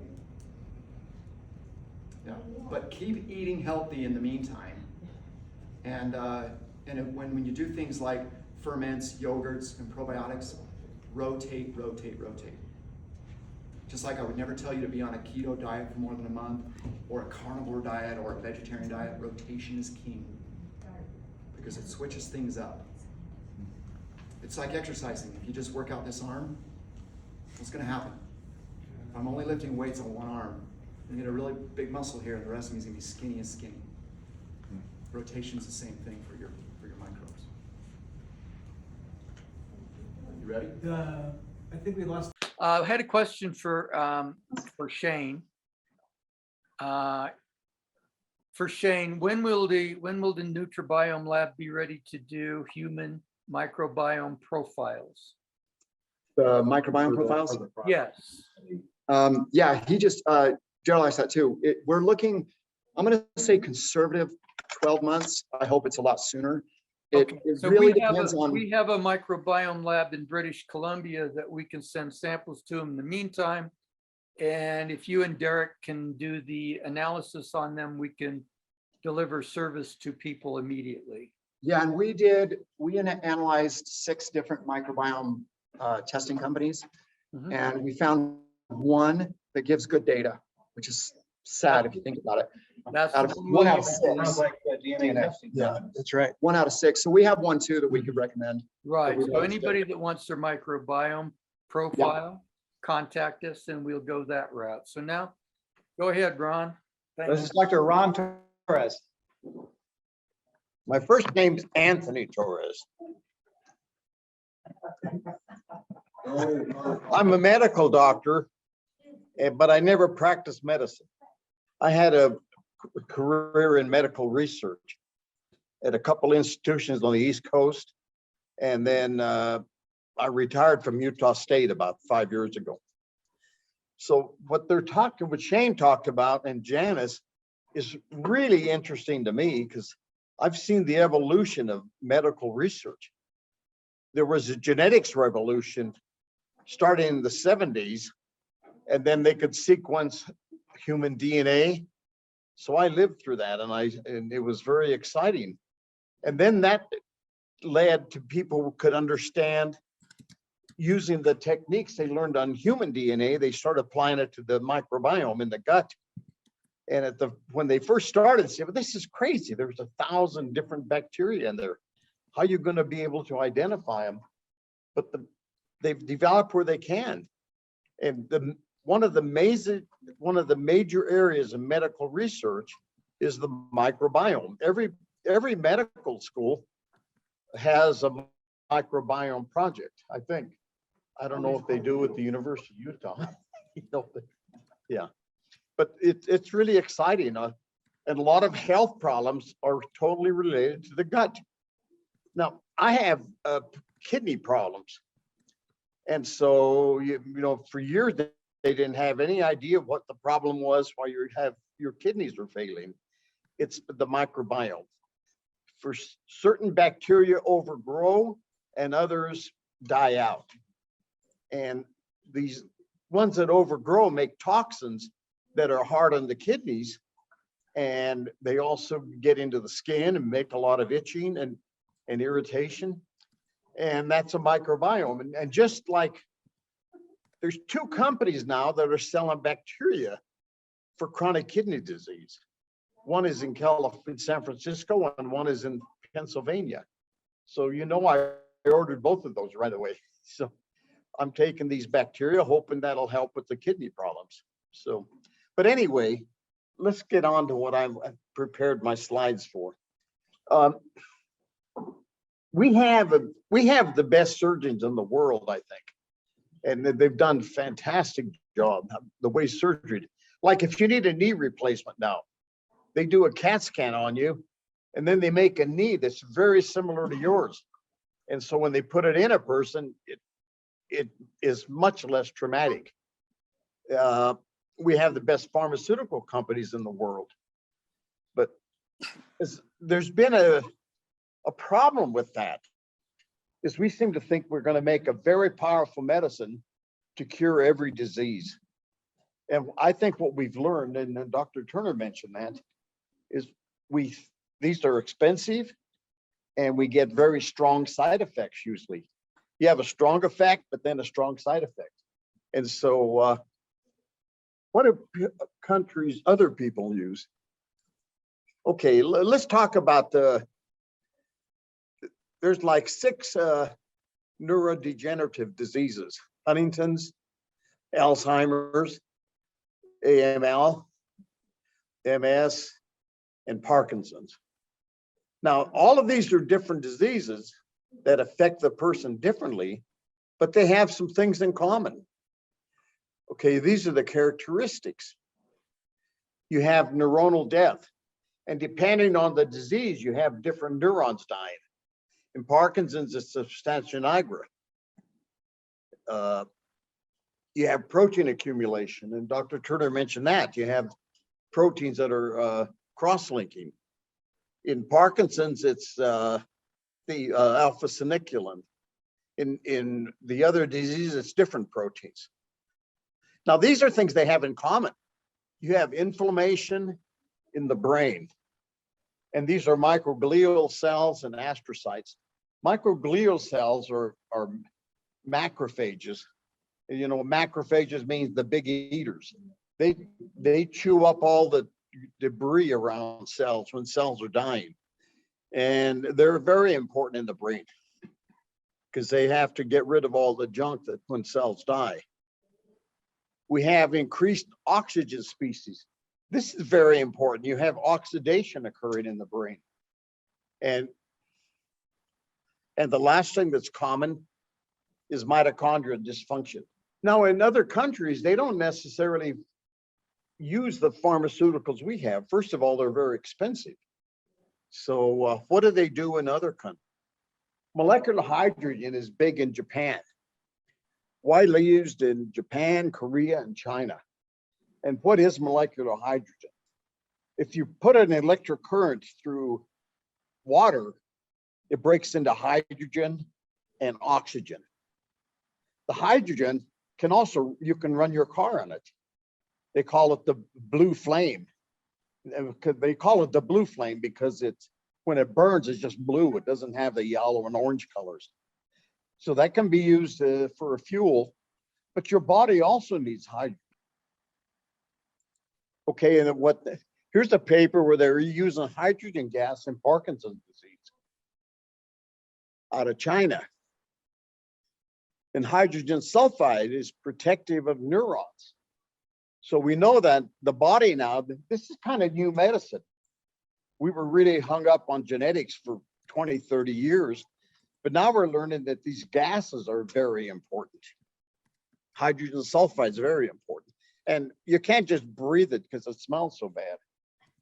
yeah, but keep eating healthy in the meantime. And when you do things like ferments, yogurts, and probiotics, rotate. Just like I would never tell you to be on a keto diet for more than a month, or a carnivore diet, or a vegetarian diet. Rotation is king, because it switches things up. It's like exercising. If you just work out this arm, what's gonna happen? If I'm only lifting weights on one arm, I'm gonna get a really big muscle here, and the rest of me is gonna be skinny as skinny. Rotation's the same thing for your microbes. You ready? I think we lost. I had a question for Shane. For Shane, when will the Nutribiome Lab be ready to do human microbiome profiles? The microbiome profiles? Yes. Yeah, he just generalized that too. We're looking, I'm gonna say conservative 12 months. I hope it's a lot sooner. Okay, It so really we have depends on. we have a microbiome lab in British Columbia that we can send samples to in the meantime. And if you and Derek can do the analysis on them, we can deliver service to people immediately. Yeah, and we analyzed 6 different microbiome testing companies, Mhm. and we found one that gives good data, which is sad if you think about it. That's Out of the one out of movie. 6. like DNA testing. Yeah, that's right. 1 out of 6. So we have one too that we could recommend. Right, we so like to anybody that wants their microbiome profile, contact us and we'll go that route. So now, go ahead, Ron. Thank This you. is Dr. Ron Torres. My first name's Anthony Torres. I'm a medical doctor, but I never practiced medicine. I had a career in medical research at a couple institutions on the East Coast. And then I retired from Utah State about 5 years ago. So what Shane talked about and Janice is really interesting to me, because I've seen the evolution of medical research. There was a genetics revolution starting in the 70s, and then they could sequence human DNA. So I lived through that and it was very exciting. And then that led to people who could understand using the techniques they learned on human DNA, they started applying it to the microbiome in the gut. And when they first started, they said, well, this is crazy. There's 1,000 different bacteria in there. How are you going to be able to identify them? But they've developed where they can. And one of the major areas of medical research is the microbiome. Every medical school has a microbiome project, I think. I don't know if they do at the University of Utah. Yeah, but it's really exciting. And a lot of health problems are totally related to the gut. Now, I have kidney problems. And so, for years, they didn't have any idea what the problem was why your kidneys are failing. It's the microbiome. For certain bacteria overgrow and others die out. And these ones that overgrow make toxins that are hard on the kidneys. And they also get into the skin and make a lot of itching and irritation. And that's a microbiome. And just like there's 2 companies now that are selling bacteria for chronic kidney disease. One is in San Francisco and one is in Pennsylvania. So, I ordered both of those right away. So I'm taking these bacteria, hoping that'll help with the kidney problems. So, but anyway, let's get on to what I've prepared my slides for. We have the best surgeons in the world, I think. And they've done a fantastic job. The way surgery, like if you need a knee replacement now, they do a CAT scan on you, and then they make a knee that's very similar to yours. And so when they put it in a person, it is much less traumatic. We have the best pharmaceutical companies in the world, but there's been a problem with that. Is we seem to think we're going to make a very powerful medicine to cure every disease. And I think what we've learned, and Dr. Turner mentioned that, is these are expensive and we get very strong side effects usually. You have a strong effect, but then a strong side effect. And so what do other people use? Okay, let's talk about there's like 6 neurodegenerative diseases: Huntington's, Alzheimer's, AML, MS, and Parkinson's. Now, all of these are different diseases that affect the person differently, but they have some things in common. Okay, these are the characteristics. You have neuronal death, and depending on the disease, you have different neurons dying. In Parkinson's, it's substantia nigra. You have protein accumulation, and Dr. Turner mentioned that. You have proteins that are cross-linking. In Parkinson's, it's the alpha-synuclein. In the other diseases, it's different proteins. Now, these are things they have in common. You have inflammation in the brain, and these are microglial cells and astrocytes. Microglial cells are macrophages. Macrophages means the big eaters. They chew up all the debris around cells when cells are dying. And they're very important in the brain because they have to get rid of all the junk that when cells die. We have increased oxygen species. This is very important. You have oxidation occurring in the brain. And the last thing that's common is mitochondrial dysfunction. Now, in other countries, they don't necessarily use the pharmaceuticals we have. First of all, they're very expensive. So what do they do in other countries? Molecular hydrogen is big in Japan, widely used in Japan, Korea, and China. And what is molecular hydrogen? If you put an electric current through water, it breaks into hydrogen and oxygen. The hydrogen you can run your car on it. They call it the blue flame. They call it the blue flame because it's, when it burns, it's just blue. It doesn't have the yellow and orange colors. So that can be used for a fuel, but your body also needs hydrogen. Okay, and here's a paper where they're using hydrogen gas in Parkinson's disease out of China. And hydrogen sulfide is protective of neurons. So we know that the body now, this is kind of new medicine. We were really hung up on genetics for 20, 30 years, but now we're learning that these gases are very important. Hydrogen sulfide is very important. And you can't just breathe it because it smells so bad.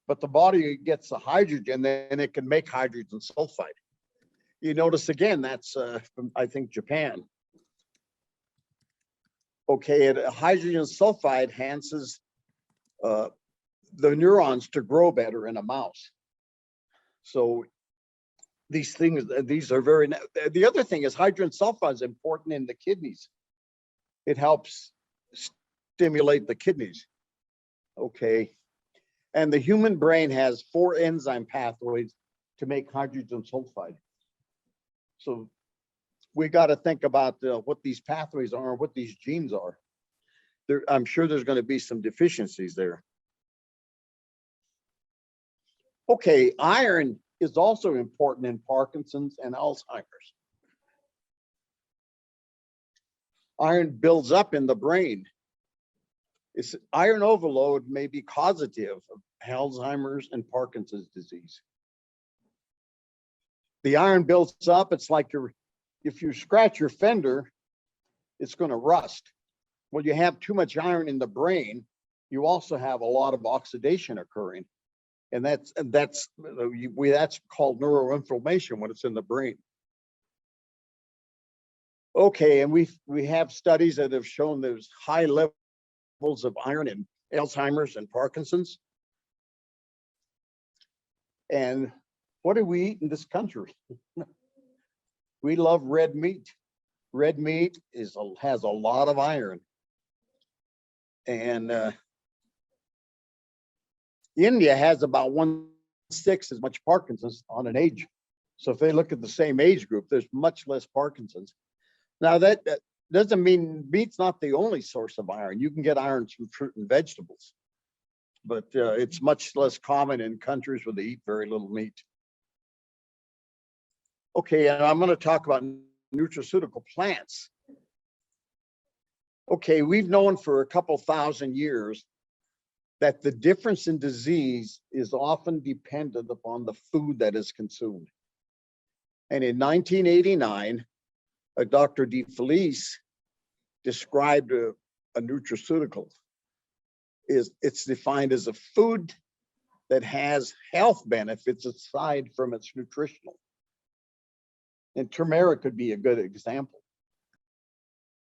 But the body gets the hydrogen, then it can make hydrogen sulfide. You notice again, that's from, I think, Japan. Okay, hydrogen sulfide enhances the neurons to grow better in a mouse. So these are very, the other thing is hydrogen sulfide is important in the kidneys. It helps stimulate the kidneys. Okay. And the human brain has 4 enzyme pathways to make hydrogen sulfide. So we got to think about what these pathways are, what these genes are. I'm sure there's going to be some deficiencies there. Okay, iron is also important in Parkinson's and Alzheimer's. Iron builds up in the brain. Iron overload may be causative of Alzheimer's and Parkinson's disease. The iron builds up, it's like if you scratch your fender, it's going to rust. When you have too much iron in the brain, you also have a lot of oxidation occurring. And that's called neuroinflammation when it's in the brain. Okay, and we have studies that have shown there's high levels of iron in Alzheimer's and Parkinson's. And what do we eat in this country? We love red meat. Red meat has a lot of iron. And India has about 1/6 as much Parkinson's on an age. So if they look at the same age group, there's much less Parkinson's. Now that doesn't mean meat's not the only source of iron. You can get iron from fruit and vegetables, but it's much less common in countries where they eat very little meat. Okay, and I'm going to talk about nutraceutical plants. Okay, we've known for a couple thousand years that the difference in disease is often dependent upon the food that is consumed. And in 1989, Dr. DeFelice described a nutraceutical. It's defined as a food that has health benefits aside from its nutritional. And turmeric could be a good example.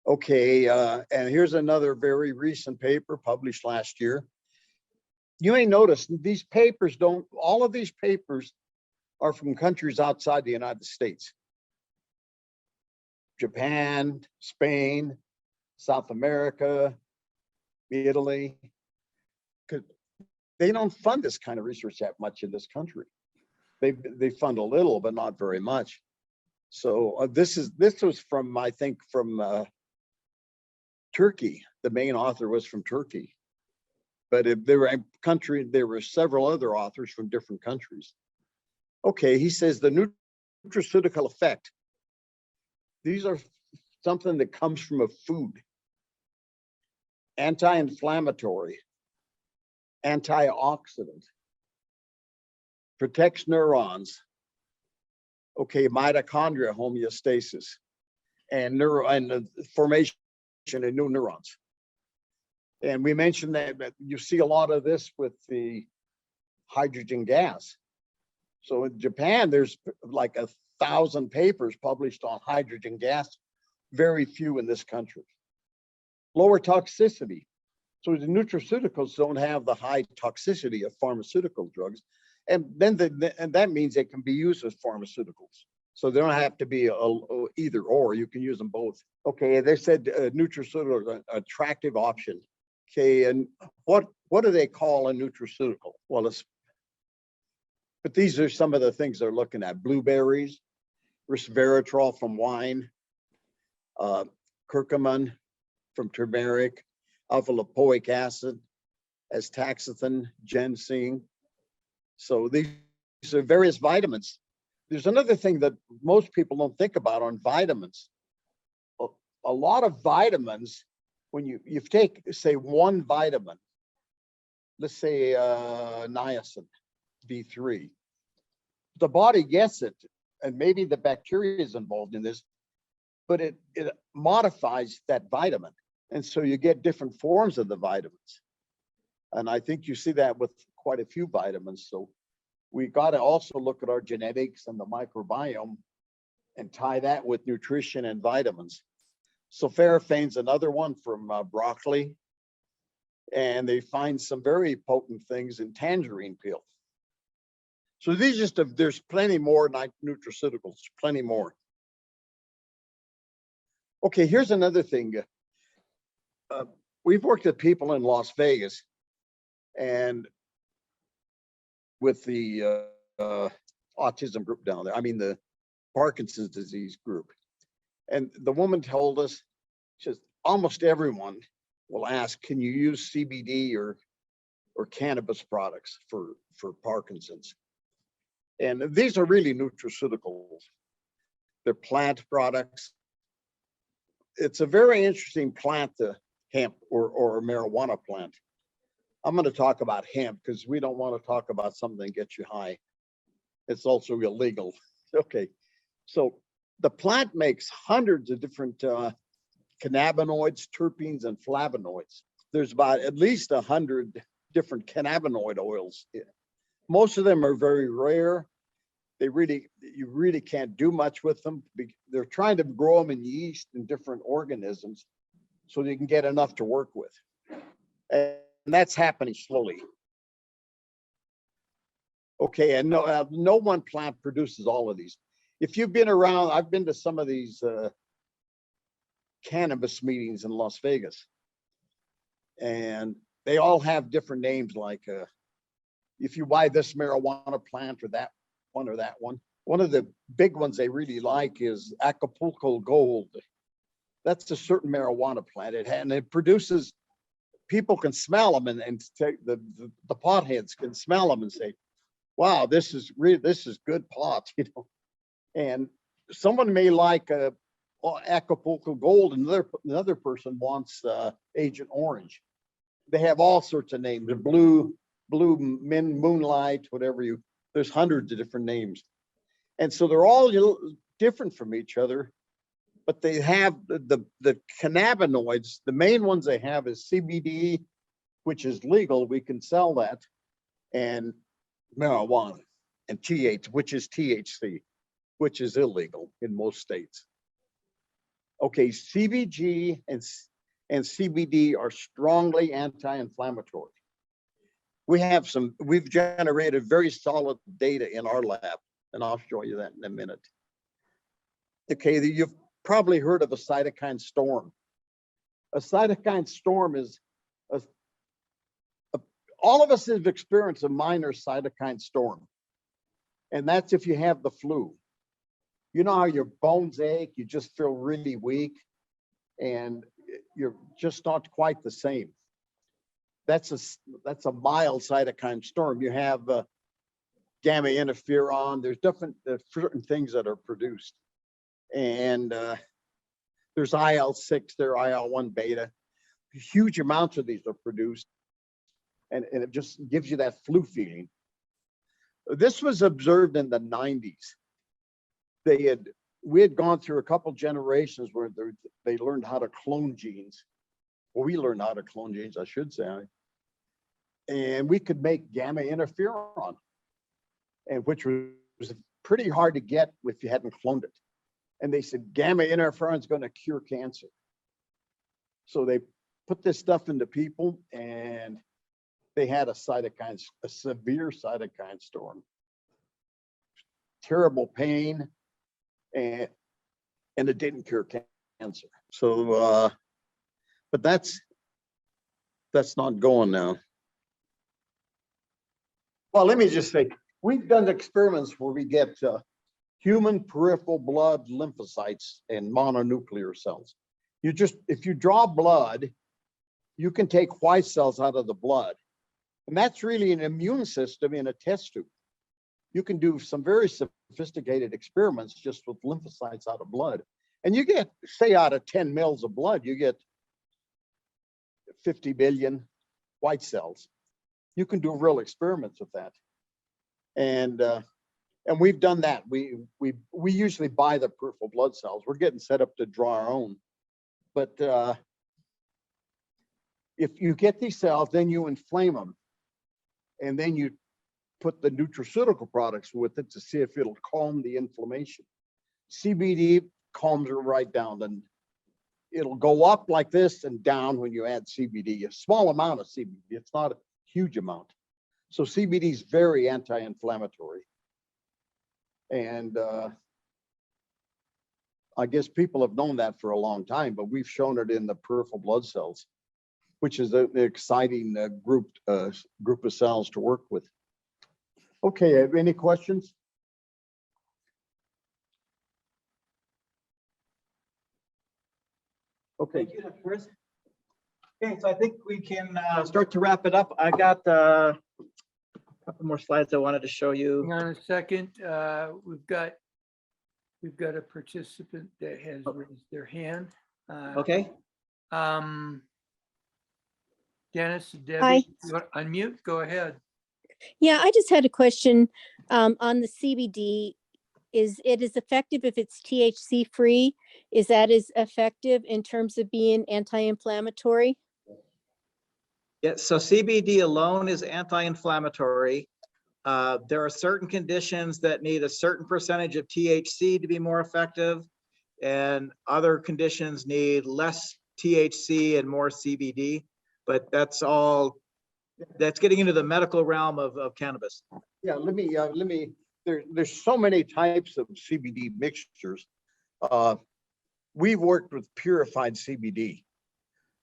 Okay, and here's another very recent paper published last year. You may notice these papers all of these papers are from countries outside the United States. Japan, Spain, South America, Italy. They don't fund this kind of research that much in this country. They fund a little, but not very much. So this was from, I think, from Turkey. The main author was from Turkey. But if there were several other authors from different countries. Okay, he says the nutraceutical effect. These are something that comes from a food. Anti-inflammatory, antioxidant, protects neurons. Okay, mitochondria homeostasis, and the formation of new neurons. And we mentioned that you see a lot of this with the hydrogen gas. So in Japan, there's like 1,000 papers published on hydrogen gas, very few in this country. Lower toxicity. So the nutraceuticals don't have the high toxicity of pharmaceutical drugs. And then and that means they can be used as pharmaceuticals. So they don't have to be either or, you can use them both. Okay, they said nutraceuticals are an attractive option Okay, and what do they call a nutraceutical? Well, but these are some of the things they're looking at: blueberries, resveratrol from wine, curcumin from turmeric, alpha lipoic acid, astaxanthin, ginseng. So these are various vitamins. There's another thing that most people don't think about on vitamins. A lot of vitamins, when you take, say, one vitamin, let's say niacin, B3, the body gets it, and maybe the bacteria is involved in this, but it modifies that vitamin. And so you get different forms of the vitamins. And I think you see that with quite a few vitamins. So we got to also look at our genetics and the microbiome and tie that with nutrition and vitamins. Sulforaphane's another one from broccoli. And they find some very potent things in tangerine peel. So these there's plenty more nutraceuticals, plenty more. Okay, here's another thing. We've worked with people in Las Vegas and with the autism group down there, I mean the Parkinson's disease group. And the woman told us, she says, almost everyone will ask, can you use CBD or cannabis products for Parkinson's? And these are really nutraceuticals. They're plant products. It's a very interesting plant, the hemp or a marijuana plant. I'm going to talk about hemp because we don't want to talk about something that gets you high. It's also illegal. Okay, so the plant makes hundreds of different cannabinoids, terpenes, and flavonoids. There's about at least 100 different cannabinoid oils. Most of them are very rare. You really can't do much with them. They're trying to grow them in yeast and different organisms so you can get enough to work with. And that's happening slowly. Okay, and no one plant produces all of these. If you've been around, I've been to some of these cannabis meetings in Las Vegas, and they all have different names, like if you buy this marijuana plant or that one or that one. One of the big ones they really like is Acapulco Gold. That's a certain marijuana plant. It produces, people can smell them and take the potheads can smell them and say, wow, this is good pot, you know. And someone may like Acapulco Gold, and another person wants Agent Orange. They have all sorts of names. Blue Moonlight, whatever there's hundreds of different names. And so they're all different from each other, but they have the cannabinoids. The main ones they have is CBD, which is legal. We can sell that, and marijuana, and which is THC, which is illegal in most states. Okay, CBG and CBD are strongly anti-inflammatory. We've generated very solid data in our lab, and I'll show you that in a minute. Okay, you've probably heard of a cytokine storm. A cytokine storm is all of us have experienced a minor cytokine storm, and that's if you have the flu. You know how your bones ache, you just feel really weak, and you're just not quite the same. That's a mild cytokine storm. You have gamma interferon. There's certain things that are produced, and there's IL-6, there, IL-1 beta. Huge amounts of these are produced, and it just gives you that flu feeling. This was observed in the 90s. We had gone through a couple generations where they learned how to clone genes. Well, we learned how to clone genes, I should say. And we could make gamma interferon, and which was pretty hard to get if you hadn't cloned it. And they said gamma interferon is going to cure cancer. So they put this stuff into people, and they had a severe cytokine storm. Terrible pain, and it didn't cure cancer. So, but that's That's not going now. Well, let me just say, we've done experiments where we get human peripheral blood lymphocytes and mononuclear cells. If you draw blood, you can take white cells out of the blood. And that's really an immune system in a test tube. You can do some very sophisticated experiments just with lymphocytes out of blood. And you get, say, out of 10 mils of blood, you get 50 billion white cells. You can do real experiments with that. And we've done that. We usually buy the peripheral blood cells. We're getting set up to draw our own. But if you get these cells, then you inflame them. And then you put the nutraceutical products with it to see if it'll calm the inflammation. CBD calms it right down. Then it'll go up like this and down when you add CBD, a small amount of CBD. It's not a huge amount. So CBD is very anti-inflammatory. And I guess people have known that for a long time, but we've shown it in the peripheral blood cells, which is an exciting group of cells to work with. Okay, any questions? Okay. Thank you, Dr. Chris. Okay, so I think we can start to wrap it up. I got a couple more slides I wanted to show you. Hang on a second. We've got a participant that has raised their hand. Okay, Dennis, Debbie, Hi. you want to unmute? Go ahead. Yeah, I just had a question on the CBD. Is it as effective if it's THC free? Is that as effective in terms of being anti-inflammatory? yeah, so CBD alone is anti-inflammatory. There are certain conditions that need a certain percentage of THC to be more effective, and other conditions need less THC and more CBD, but that's getting into the medical realm of cannabis. Yeah, there's so many types of CBD mixtures. We've worked with purified CBD,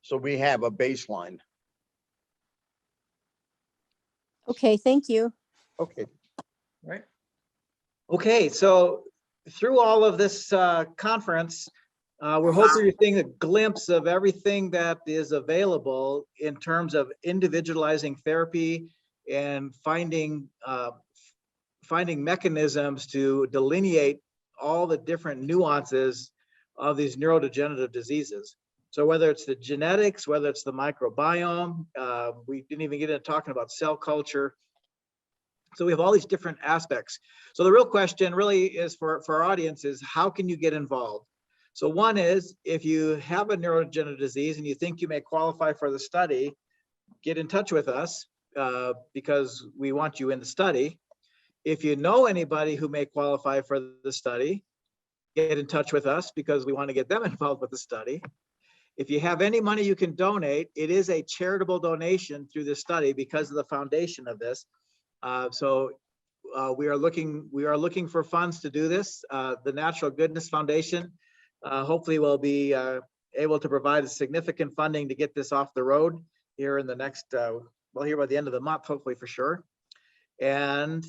so we have a baseline. Okay, thank you. Okay. Right. Okay, so through all of this conference, we're hoping you're seeing a glimpse of everything that is available in terms of individualizing therapy and finding mechanisms to delineate all the different nuances of these neurodegenerative diseases. So whether it's the genetics, whether it's the microbiome, we didn't even get into talking about cell culture. So we have all these different aspects. So the real question really is for our audience is, how can you get involved? So one is, if you have a neurodegenerative disease and you think you may qualify for the study, get in touch with us because we want you in the study. If you know anybody who may qualify for the study, get in touch with us because we want to get them involved with the study. If you have any money you can donate, it is a charitable donation through this study because of the foundation of this. We are looking for funds to do this. The Natural Goodness Foundation hopefully will be able to provide a significant funding to get this off the road here in the next, here by the end of the month, hopefully for sure. And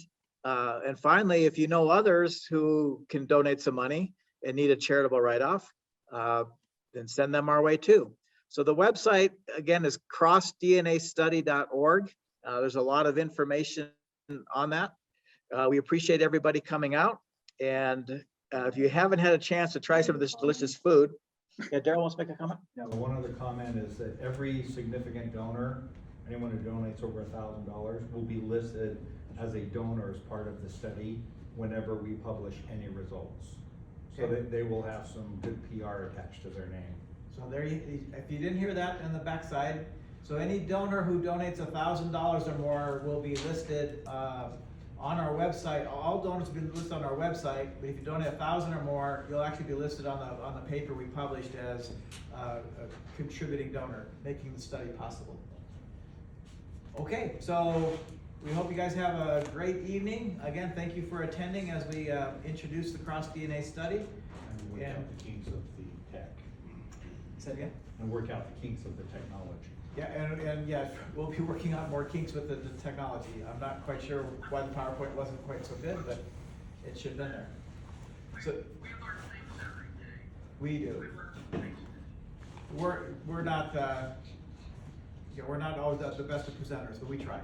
finally, if you know others who can donate some money and need a charitable write-off, then send them our way too. So the website, again, is crossdnastudy.org. There's a lot of information on that. We appreciate everybody coming out. And if you haven't had a chance to try some of this delicious food, yeah, Daryl wants to make a comment? Yeah, one other comment is that every significant donor, anyone who donates over $1,000 will be listed as a donor as part of the study whenever we publish any results. So they will have some good PR attached to their name. So there, if you didn't hear that on the backside, so any donor who donates $1,000 or more will be listed on our website. All donors will be listed on our website, but if you donate 1,000 or more, you'll actually be listed on the paper we published as a contributing donor, making the study possible. Okay, so we hope you guys have a great evening. Again, thank you for attending as we introduce the cross-DNA study. And work out the kinks of the tech. Say it again? And work out the kinks of the technology. Yeah, and yeah, we'll be working on more kinks with the technology. I'm not quite sure why the PowerPoint wasn't quite so good, but it should have been there. So we do. We're not we're not always the best of presenters, but we try.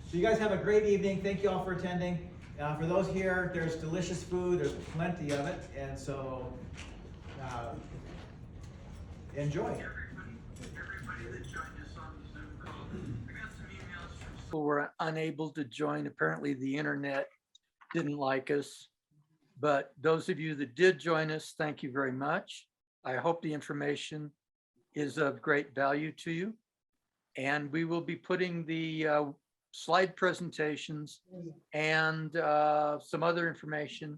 So you guys have a great evening. Thank you all for attending. For those here, there's delicious food. There's plenty of it, and so enjoy. People were unable to join. Apparently the internet didn't like us. But those of you that did join us, thank you very much. I hope the information is of great value to you. And we will be putting the slide presentations and some other information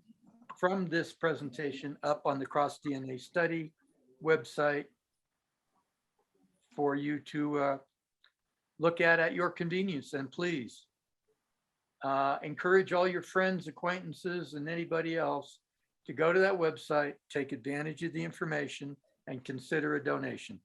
from this presentation up on the Cross DNA Study website for you to look at your convenience. And please encourage all your friends, acquaintances, and anybody else to go to that website, take advantage of the information, and consider a donation.